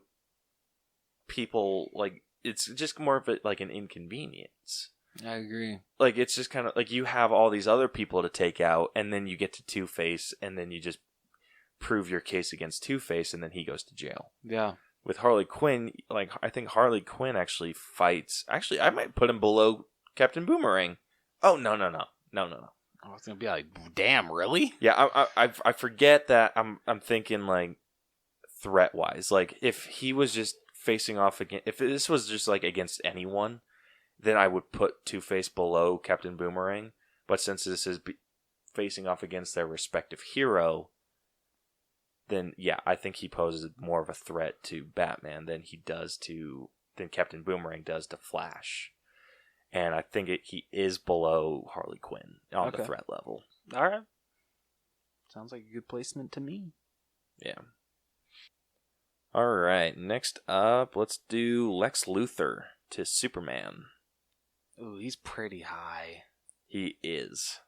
people, like, it's just more of like an inconvenience.
I agree.
Like, it's just kind of like you have all these other people to take out, and then you get to Two-Face, and then you just prove your case against Two-Face, and then he goes to jail.
Yeah.
With Harley Quinn, like, I think Harley Quinn actually fights... Actually, I might put him below Captain Boomerang. Oh, no.
I was gonna be like, damn, really?
Yeah, I forget that I'm thinking, like, threat-wise. Like, if he was just facing off against... If this was just, like, against anyone, then I would put Two-Face below Captain Boomerang. But since this is facing off against their respective hero, then, yeah, I think he poses more of a threat to Batman than Captain Boomerang does to Flash. And I think he is below Harley Quinn on the threat level.
All right. Sounds like a good placement to me.
Yeah. All right. Next up, let's do Lex Luthor to Superman.
Ooh, he's pretty high.
He is.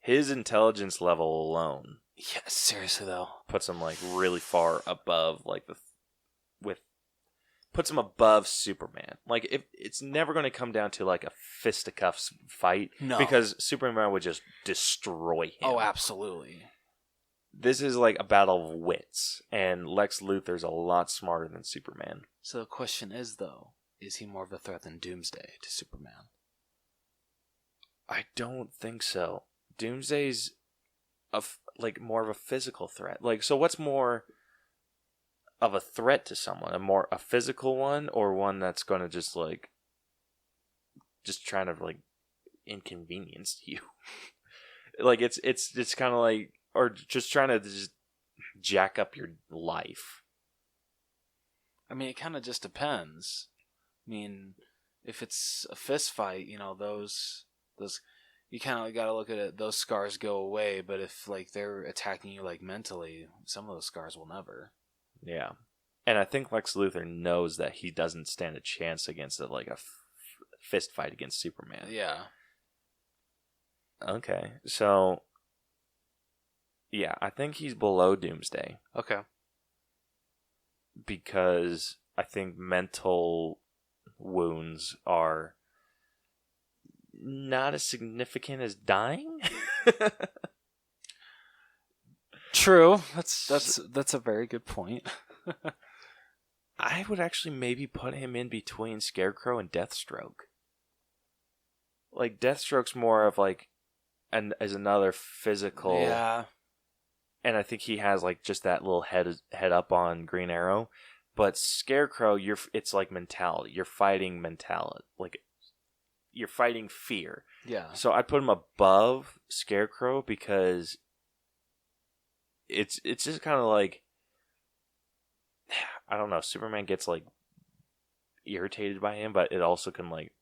His intelligence level alone.
Yeah, seriously though.
Puts him, like, really far above, like, puts him above Superman. Like, it's never going to come down to, like, a fisticuffs fight.
No.
Because Superman would just destroy him.
Oh, absolutely.
This is, like, a battle of wits. And Lex Luthor's a lot smarter than Superman.
So the question is, though, is he more of a threat than Doomsday to Superman?
I don't think so. Doomsday's like more of a physical threat. Like, so what's more of a threat to someone? A physical one, or one that's going to just trying to, like, inconvenience you? Like, it's kind of like, or just trying to just jack up your life.
I mean, it kind of just depends. I mean, if it's a fist fight, you know, those you kind of got to look at it. Those scars go away, but if, like, they're attacking you, like, mentally, some of those scars will never.
Yeah, and I think Lex Luthor knows that he doesn't stand a chance against a fist fight against Superman.
Yeah,
Okay, so yeah, I think he's below Doomsday
Okay.
because I think mental wounds are not as significant as dying.
True. That's a very good point.
I would actually maybe put him in between Scarecrow and Deathstroke. Like Deathstroke's more of like as another physical.
Yeah.
And I think he has like just that little head up on Green Arrow, but Scarecrow, it's like mentality. You're fighting mentality, like you're fighting fear.
Yeah.
So I'd put him above Scarecrow because it's just kind of like, I don't know. Superman gets like irritated by him, but it also can like,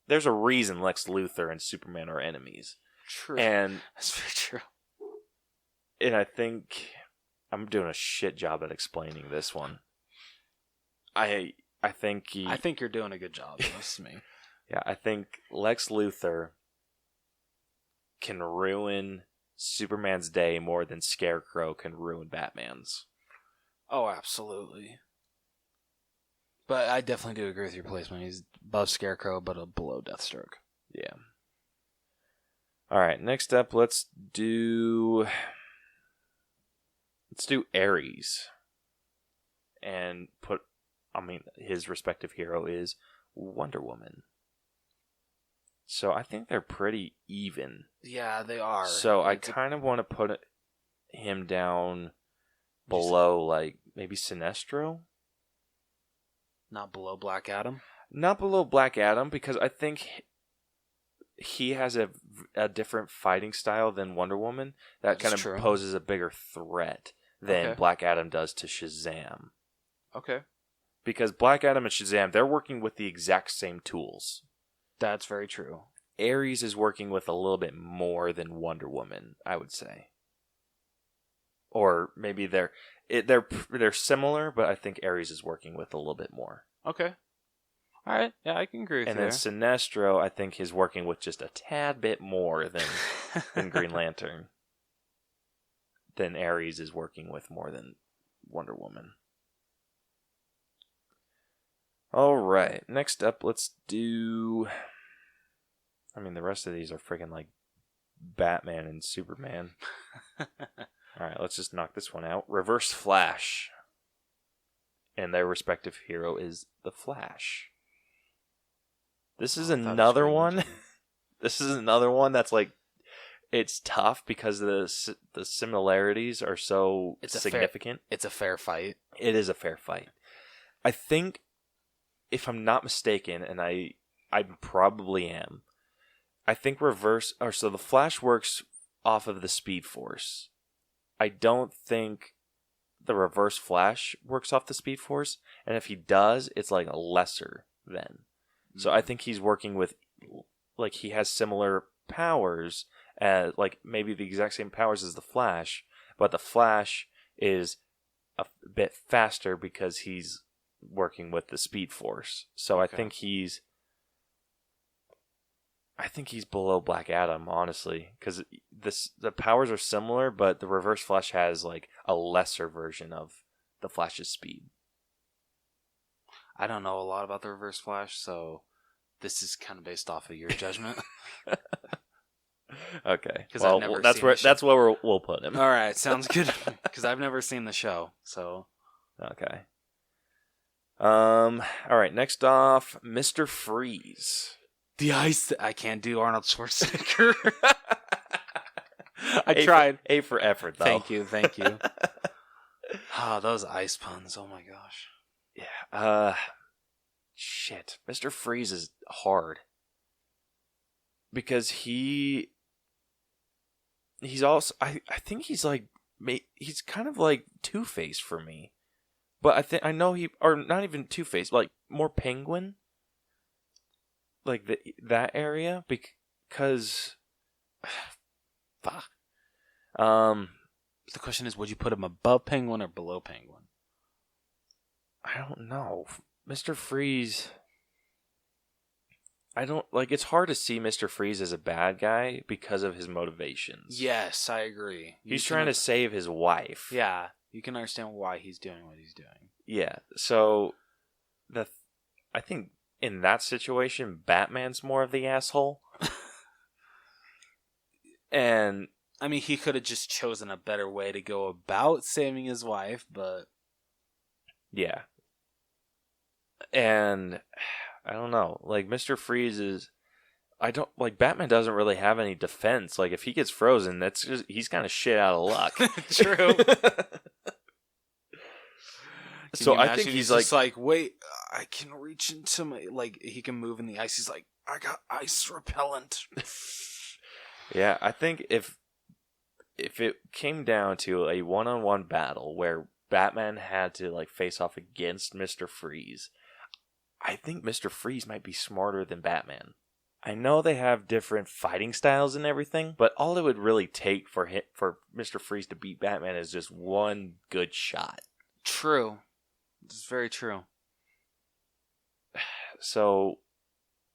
there's a reason Lex Luthor and Superman are enemies.
True.
And
that's very true.
And I think I'm doing a shit job at explaining this one. I think
you're doing a good job. That's me.
Yeah, I think Lex Luthor can ruin Superman's day more than Scarecrow can ruin Batman's.
Oh, absolutely. But I definitely do agree with your placement. He's above Scarecrow, but below Deathstroke.
Yeah. All right, next up, let's do Ares. And his respective hero is Wonder Woman. So I think they're pretty even.
Yeah, they are.
So I kind of want to put him down below, like, maybe Sinestro?
Not below Black Adam?
Not below Black Adam, because I think he has a different fighting style than Wonder Woman that kind of poses a bigger threat than Black Adam does to Shazam.
Okay.
Because Black Adam and Shazam, they're working with the exact same tools.
That's very true.
Ares is working with a little bit more than Wonder Woman, I would say. Or maybe they're similar, but I think Ares is working with a little bit more.
Okay. All right. Yeah, I can agree with you.
And then Sinestro, I think, is working with just a tad bit more than Green Lantern. Then Ares is working with more than Wonder Woman. All right. Next up, let's do... the rest of these are freaking like Batman and Superman. All right, let's just knock this one out. Reverse Flash. And their respective hero is the Flash. This is another one. This is another one that's like, it's tough because the similarities are so significant.
It's a fair fight.
It is a fair fight. I think, if I'm not mistaken, and I probably am, I think so the Flash works off of the Speed Force. I don't think the Reverse Flash works off the Speed Force, and if he does, it's like a lesser than. So I think he's working with, like, he has similar powers, like maybe the exact same powers as the Flash, but the Flash is a bit faster because he's working with the Speed Force. So I think he's below Black Adam, honestly, because the powers are similar, but the Reverse Flash has like a lesser version of the Flash's speed.
I don't know a lot about the Reverse Flash, so this is kind of based off of your judgment.
Okay, well, that's where we'll put him.
All right, sounds good. Because I've never seen the show, so
okay. All right. Next off, Mr. Freeze.
The ice. I can't do Arnold Schwarzenegger. I tried.
A for effort, though.
Thank you. Those ice puns. Oh my gosh.
Yeah. Shit. Mr. Freeze is hard. Because he's also, I think he's like, he's kind of like Two-Face for me. But I know or not even Two-Face, like more Penguin. Like that area, because fuck.
The question is, would you put him above Penguin or below Penguin?
I don't know. Mr. Freeze. I don't like. It's hard to see Mr. Freeze as a bad guy because of his motivations.
Yes, I agree.
He's trying to save his wife.
Yeah, you can understand why he's doing what he's doing.
Yeah. So, I think in that situation, Batman's more of the asshole. And
I mean, he could have just chosen a better way to go about saving his wife, but
yeah. And I don't know. Like, Mr. Freeze is... Batman doesn't really have any defense. Like, if he gets frozen, that's just... He's kind of shit out of luck.
True.
So I think he's like...
wait, I can reach into my... Like, he can move in the ice. He's like, I got ice repellent.
Yeah, I think if it came down to a one-on-one battle where Batman had to, like, face off against Mr. Freeze... I think Mr. Freeze might be smarter than Batman. I know they have different fighting styles and everything, but all it would really take for Mr. Freeze to beat Batman is just one good shot.
True. It's very true.
So,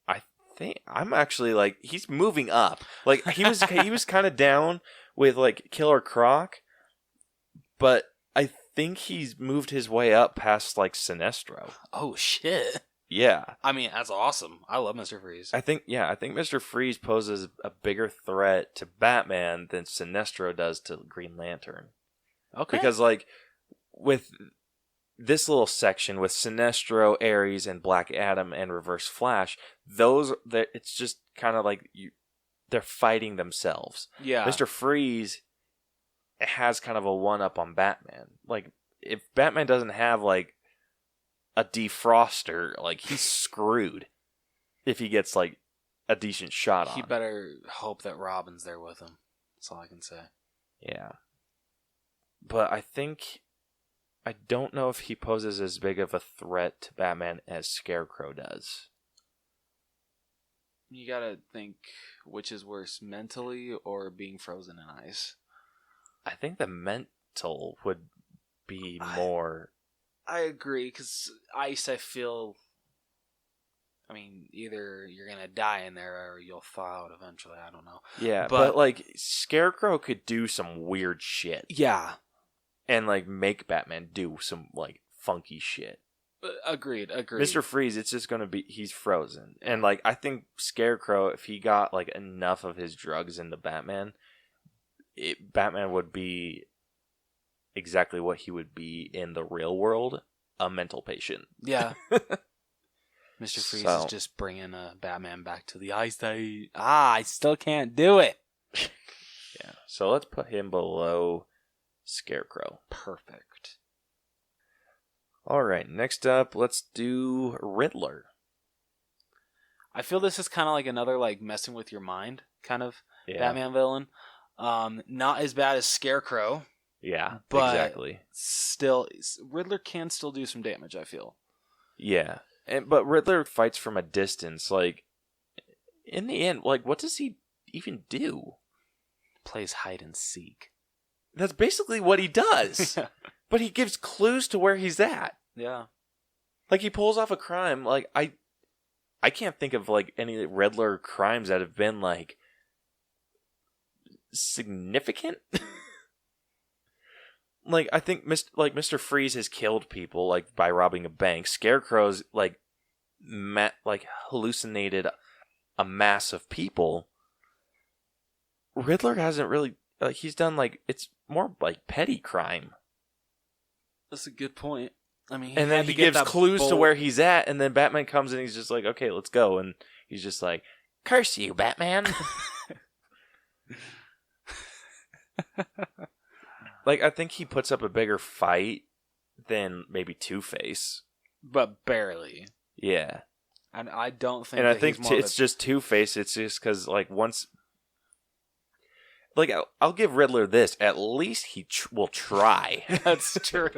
I think I'm actually like he's moving up. Like he was kind of down with like Killer Croc, but I think he's moved his way up past like Sinestro.
Oh shit.
Yeah.
I mean, that's awesome. I love Mr. Freeze.
I think Mr. Freeze poses a bigger threat to Batman than Sinestro does to Green Lantern.
Okay.
Because, like, with this little section with Sinestro, Ares, and Black Adam and Reverse Flash, it's just kind of like they're fighting themselves.
Yeah.
Mr. Freeze has kind of a one-up on Batman. Like, if Batman doesn't have, like, a defroster, like, he's screwed if he gets, like, a decent shot on
He better hope that Robin's there with him. That's all I can say.
Yeah. But I don't know if he poses as big of a threat to Batman as Scarecrow does.
You gotta think which is worse, mentally or being frozen in ice.
I think the mental would be more...
I agree, because ice, I feel... I mean, either you're gonna die in there or you'll thaw out eventually, I don't know.
Yeah, but like, Scarecrow could do some weird shit.
Yeah.
And, like, make Batman do some, like, funky shit.
Agreed.
Mr. Freeze, it's just gonna be... He's frozen. And, like, I think Scarecrow, if he got, like, enough of his drugs into Batman, Batman would be... exactly what he would be in the real world, a mental patient.
Yeah. Mr. Freeze is just bringing Batman back to the ice. I still can't do it.
Yeah. So let's put him below Scarecrow.
Perfect.
All right. Next up, let's do Riddler.
I feel this is kind of like another like messing with your mind kind of Batman villain. Not as bad as Scarecrow.
Yeah,
but
exactly.
Still, Riddler can still do some damage, I feel.
Yeah, but Riddler fights from a distance. Like, in the end, like, what does he even do?
Plays hide and seek.
That's basically what he does. But he gives clues to where he's at.
Yeah.
Like, he pulls off a crime. Like, I can't think of, like, any Riddler crimes that have been, like, significant. Like, I think Mr. Freeze has killed people, like, by robbing a bank. Scarecrow's, like, hallucinated a mass of people. Riddler hasn't really... he's done, like... It's more, like, petty crime.
That's a good point. I mean,
and then he gives clues to where he's at, and then Batman comes and he's just like, okay, let's go. And he's just like, curse you, Batman. Like, I think he puts up a bigger fight than maybe Two-Face.
But barely.
Yeah.
And I don't think...
And I think it's just Two-Face. It's just because, like, once... Like, I'll give Riddler this. At least he will try.
That's true.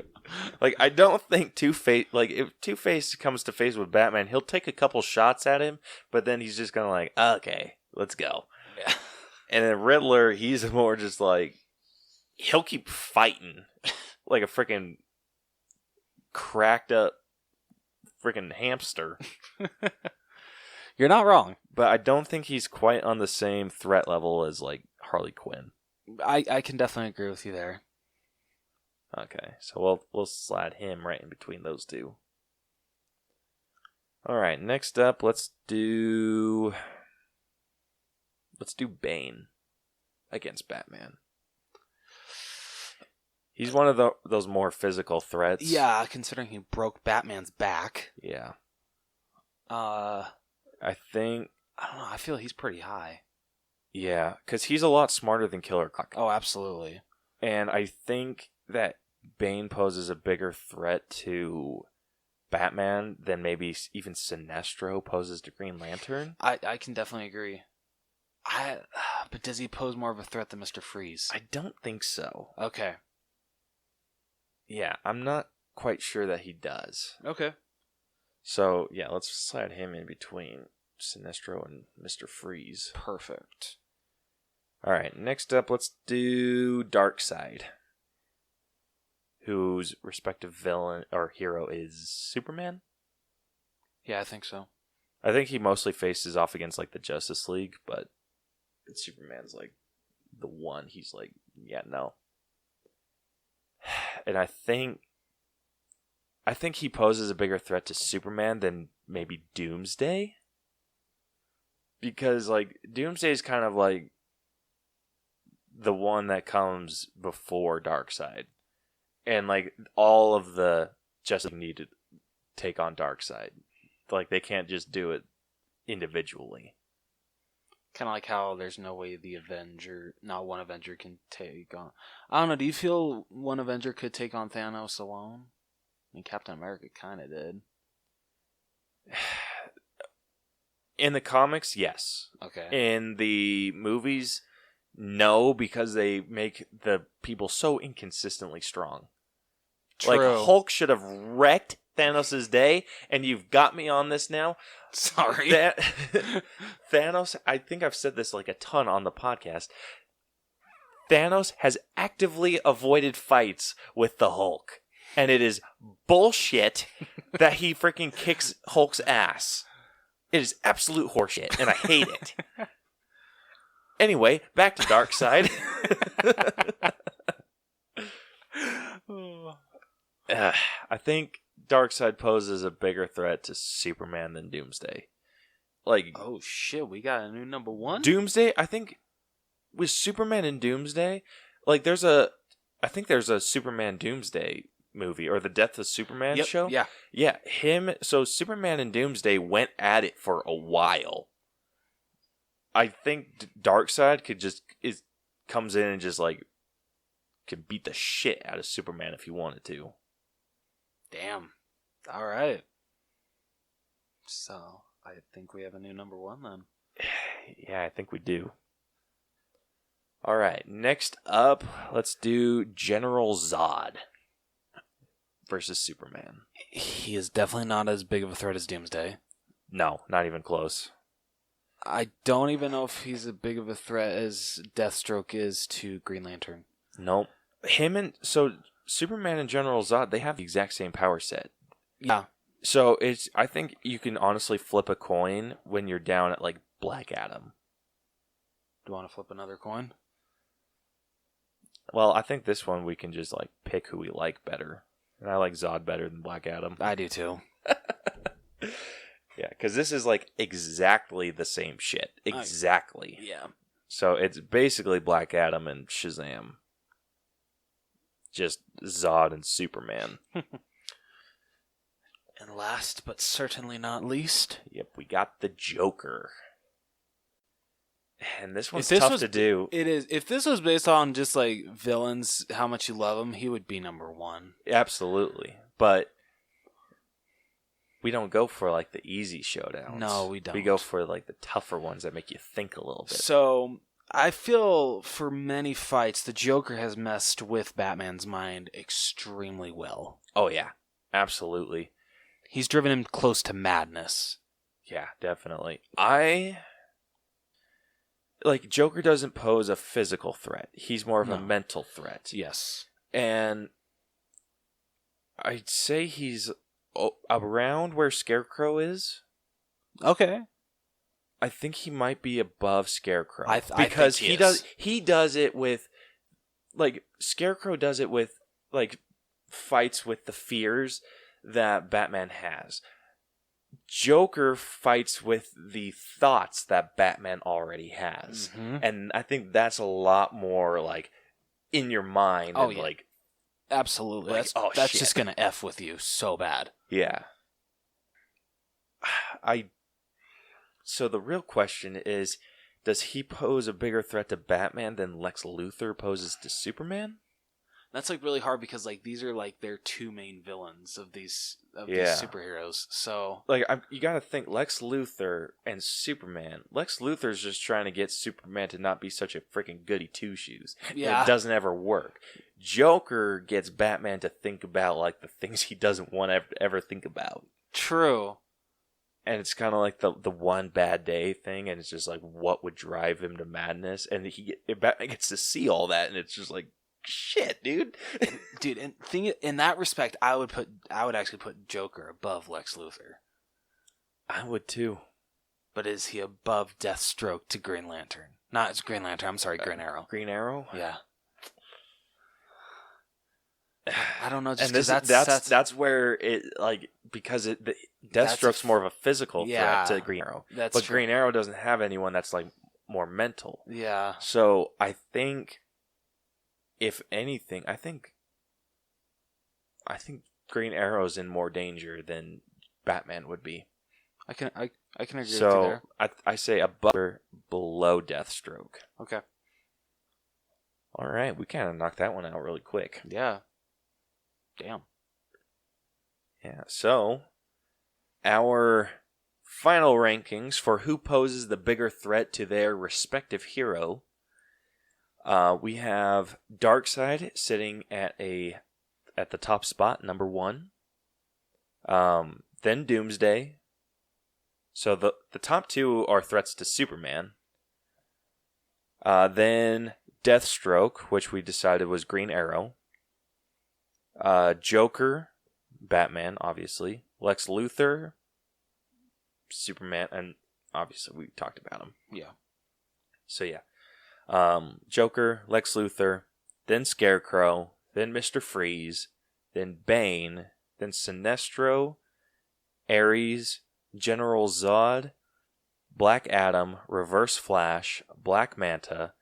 Like, I don't think Two-Face... Like, if Two-Face comes to face with Batman, he'll take a couple shots at him, but then he's just gonna like, okay, let's go.
Yeah.
And then Riddler, he's more just like... He'll keep fighting like a freaking cracked up freaking hamster.
You're not wrong.
But I don't think he's quite on the same threat level as, like, Harley Quinn.
I can definitely agree with you there.
Okay, so we'll slide him right in between those two. All right, next up, let's do Bane against Batman. He's one of those more physical threats.
Yeah, considering he broke Batman's back.
Yeah.
I
I think...
don't know. I feel he's pretty high.
Yeah, because he's a lot smarter than Killer Croc.
Oh, absolutely.
And I think that Bane poses a bigger threat to Batman than maybe even Sinestro poses to Green Lantern.
I can definitely agree. But does he pose more of a threat than Mr. Freeze?
I don't think so.
Okay.
Yeah, I'm not quite sure that he does.
Okay.
So, yeah, let's slide him in between Sinestro and Mr. Freeze.
Perfect.
All right, next up, let's do Darkseid, whose respective villain or hero is Superman.
Yeah, I think so.
I think he mostly faces off against, like, the Justice League, but Superman's, like, the one. He's like, yeah, no. And I think he poses a bigger threat to Superman than maybe Doomsday. Because, like, Doomsday is kind of like the one that comes before Darkseid. And, like, all of the Justice League need to take on Darkseid. Like, they can't just do it individually.
Kind of like how there's no way not one Avenger can take on... I don't know, do you feel one Avenger could take on Thanos alone? I mean, Captain America kind of did.
In the comics, yes.
Okay.
In the movies, no, because they make the people so inconsistently strong.
True.
Like, Hulk should have wrecked Thanos' day, and you've got me on this now.
Sorry.
Thanos, I think I've said this like a ton on the podcast. Thanos has actively avoided fights with the Hulk. And it is bullshit that he freaking kicks Hulk's ass. It is absolute horseshit, and I hate it. Anyway, back to Darkseid. I think Darkseid poses a bigger threat to Superman than Doomsday. Like,
oh shit, we got a new number one?
Doomsday, I think, with Superman and Doomsday, like, I think there's a Superman Doomsday movie, or the Death of Superman show.
Yeah.
So Superman and Doomsday went at it for a while. I think Darkseid comes in and just, like, could beat the shit out of Superman if he wanted to.
Damn. All right. So, I think we have a new number one then.
Yeah, I think we do. All right, next up, let's do General Zod versus Superman.
He is definitely not as big of a threat as Doomsday.
No, not even close.
I don't even know if he's as big of a threat as Deathstroke is to Green Lantern.
Nope. Superman and General Zod, they have the exact same power set.
Yeah.
So I think you can honestly flip a coin when you're down at, like, Black Adam.
Do you want to flip another coin?
Well, I think this one we can just, like, pick who we like better. And I like Zod better than Black Adam.
I do too.
Yeah, because this is, like, exactly the same shit. Exactly.
Yeah.
So it's basically Black Adam and Shazam. Just Zod and Superman.
And last but certainly not least...
Yep, we got the Joker. And this one's tough to do.
It is. If this was based on just, like, villains, how much you love them, he would be number one.
Absolutely. But we don't go for, like, the easy showdowns.
No, we don't.
We go for, like, the tougher ones that make you think a little bit.
So, I feel for many fights, the Joker has messed with Batman's mind extremely well.
Oh, yeah. Absolutely.
He's driven him close to madness.
Yeah, definitely. Joker doesn't pose a physical threat. He's more of a mental threat.
Yes.
And I'd say he's around where Scarecrow is.
Okay.
I think he might be above Scarecrow
because
he does it with like Scarecrow does it with like fights with the fears that Batman has. Joker fights with the thoughts that Batman already has.
Mm-hmm.
And I think that's a lot more like in your mind.
Oh,
and,
yeah.
Like,
absolutely.
Like,
That's
shit.
just going to F with you so bad.
Yeah. So the real question is, does he pose a bigger threat to Batman than Lex Luthor poses to Superman?
That's like really hard because like these are like their two main villains of these superheroes. So
Like you got to think Lex Luthor and Superman. Lex Luthor's just trying to get Superman to not be such a freaking goody two shoes.
yeah,
It doesn't ever work. Joker gets Batman to think about like the things he doesn't want to ever think about.
true.
And it's kind of like the one bad day thing, and it's just like what would drive him to madness, and Batman gets to see all that, and it's just like shit, dude.
Dude, and in that respect, I would actually put Joker above Lex Luthor.
I would too.
But is he above Deathstroke to Green Lantern? Not it's Green Lantern. I'm sorry, Green Arrow.
Green Arrow.
Yeah. I don't know. Just
and that's where it like because Deathstroke's more of a physical threat to Green Arrow, but
true.
Green Arrow doesn't have anyone that's like more mental.
Yeah.
So I think, if anything, I think Green Arrow's in more danger than Batman would be.
I can agree with you
So
there.
I say above or below Deathstroke.
Okay.
All right, we kind of knocked that one out really quick.
Yeah. Damn.
Yeah, so our final rankings for who poses the bigger threat to their respective hero. We have Darkseid sitting at the top spot, number 1. Then Doomsday. So the top 2 are threats to Superman. Then Deathstroke, which we decided was Green Arrow. Joker, Batman, obviously. Lex Luthor, Superman, and obviously we talked about him.
Yeah.
So yeah. Joker, Lex Luthor, then Scarecrow, then Mr. Freeze, then Bane, then Sinestro, Ares, General Zod, Black Adam, Reverse Flash, Black Manta,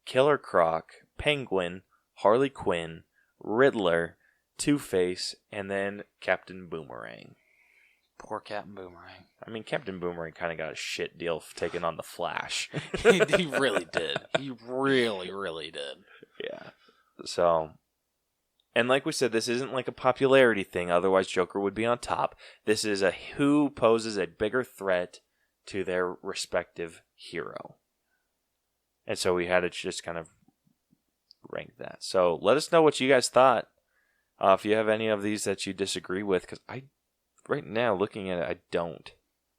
Killer Croc, Penguin, Harley Quinn, Riddler, Two-Face, and then Captain Boomerang.
Poor Captain Boomerang.
I mean, Captain Boomerang kind of got a shit deal for taking on the Flash.
He really did. He really, really did.
Yeah. So, and like we said, this isn't like a popularity thing. Otherwise, Joker would be on top. This is a who poses a bigger threat to their respective hero. And so we had to just kind of rank that. So let us know what you guys thought. If you have any of these that you disagree with, because right now, looking at it, I don't.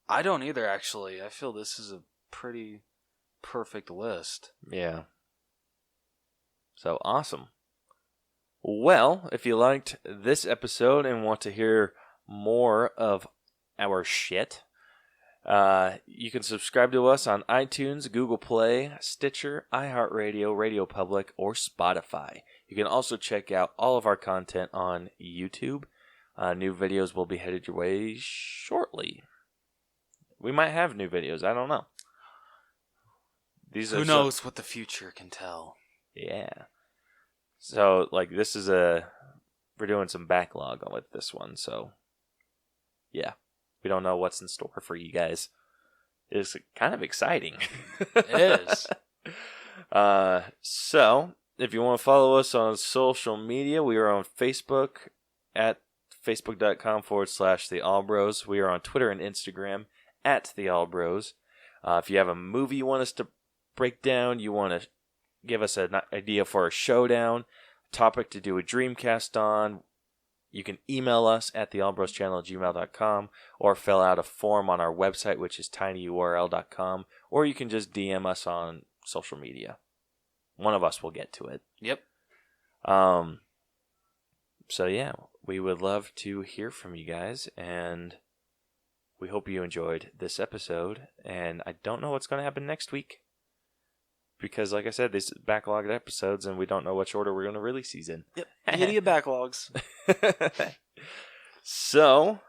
I don't either, actually. I feel this is a pretty perfect list.
Yeah. So, awesome. Well, if you liked this episode and want to hear more of our shit, you can subscribe to us on iTunes, Google Play, Stitcher, iHeartRadio, RadioPublic, or Spotify. You can also check out all of our content on YouTube. New videos will be headed your way shortly. We might have new videos. I don't know.
Who knows what the future can tell?
Yeah. So, like, we're doing some backlog with this one. So, yeah. We don't know what's in store for you guys. It's kind of exciting.
It is.
So, if you want to follow us on social media, we are on Facebook at facebook.com/theallbros. We are on Twitter and Instagram at theallbros. If you have a movie you want us to break down, you want to give us an idea for a showdown, a topic to do a Dreamcast on, you can email us at theallbroschannel@gmail.com or fill out a form on our website, which is tinyurl.com, or you can just DM us on social media. One of us will get to it.
Yep.
So yeah, we would love to hear from you guys, and we hope you enjoyed this episode, and I don't know what's going to happen next week. Because, like I said, these backlogged episodes, and we don't know which order we're going to release these in.
Yep. Idiot backlogs.
So,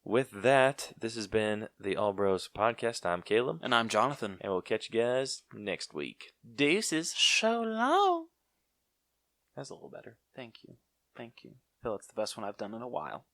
with that, this has been the All Bros Podcast. I'm Caleb.
And I'm Jonathan.
And we'll catch you guys next week.
Deuces. So long.
That's a little better.
Thank you. I feel it's the best one I've done in a while.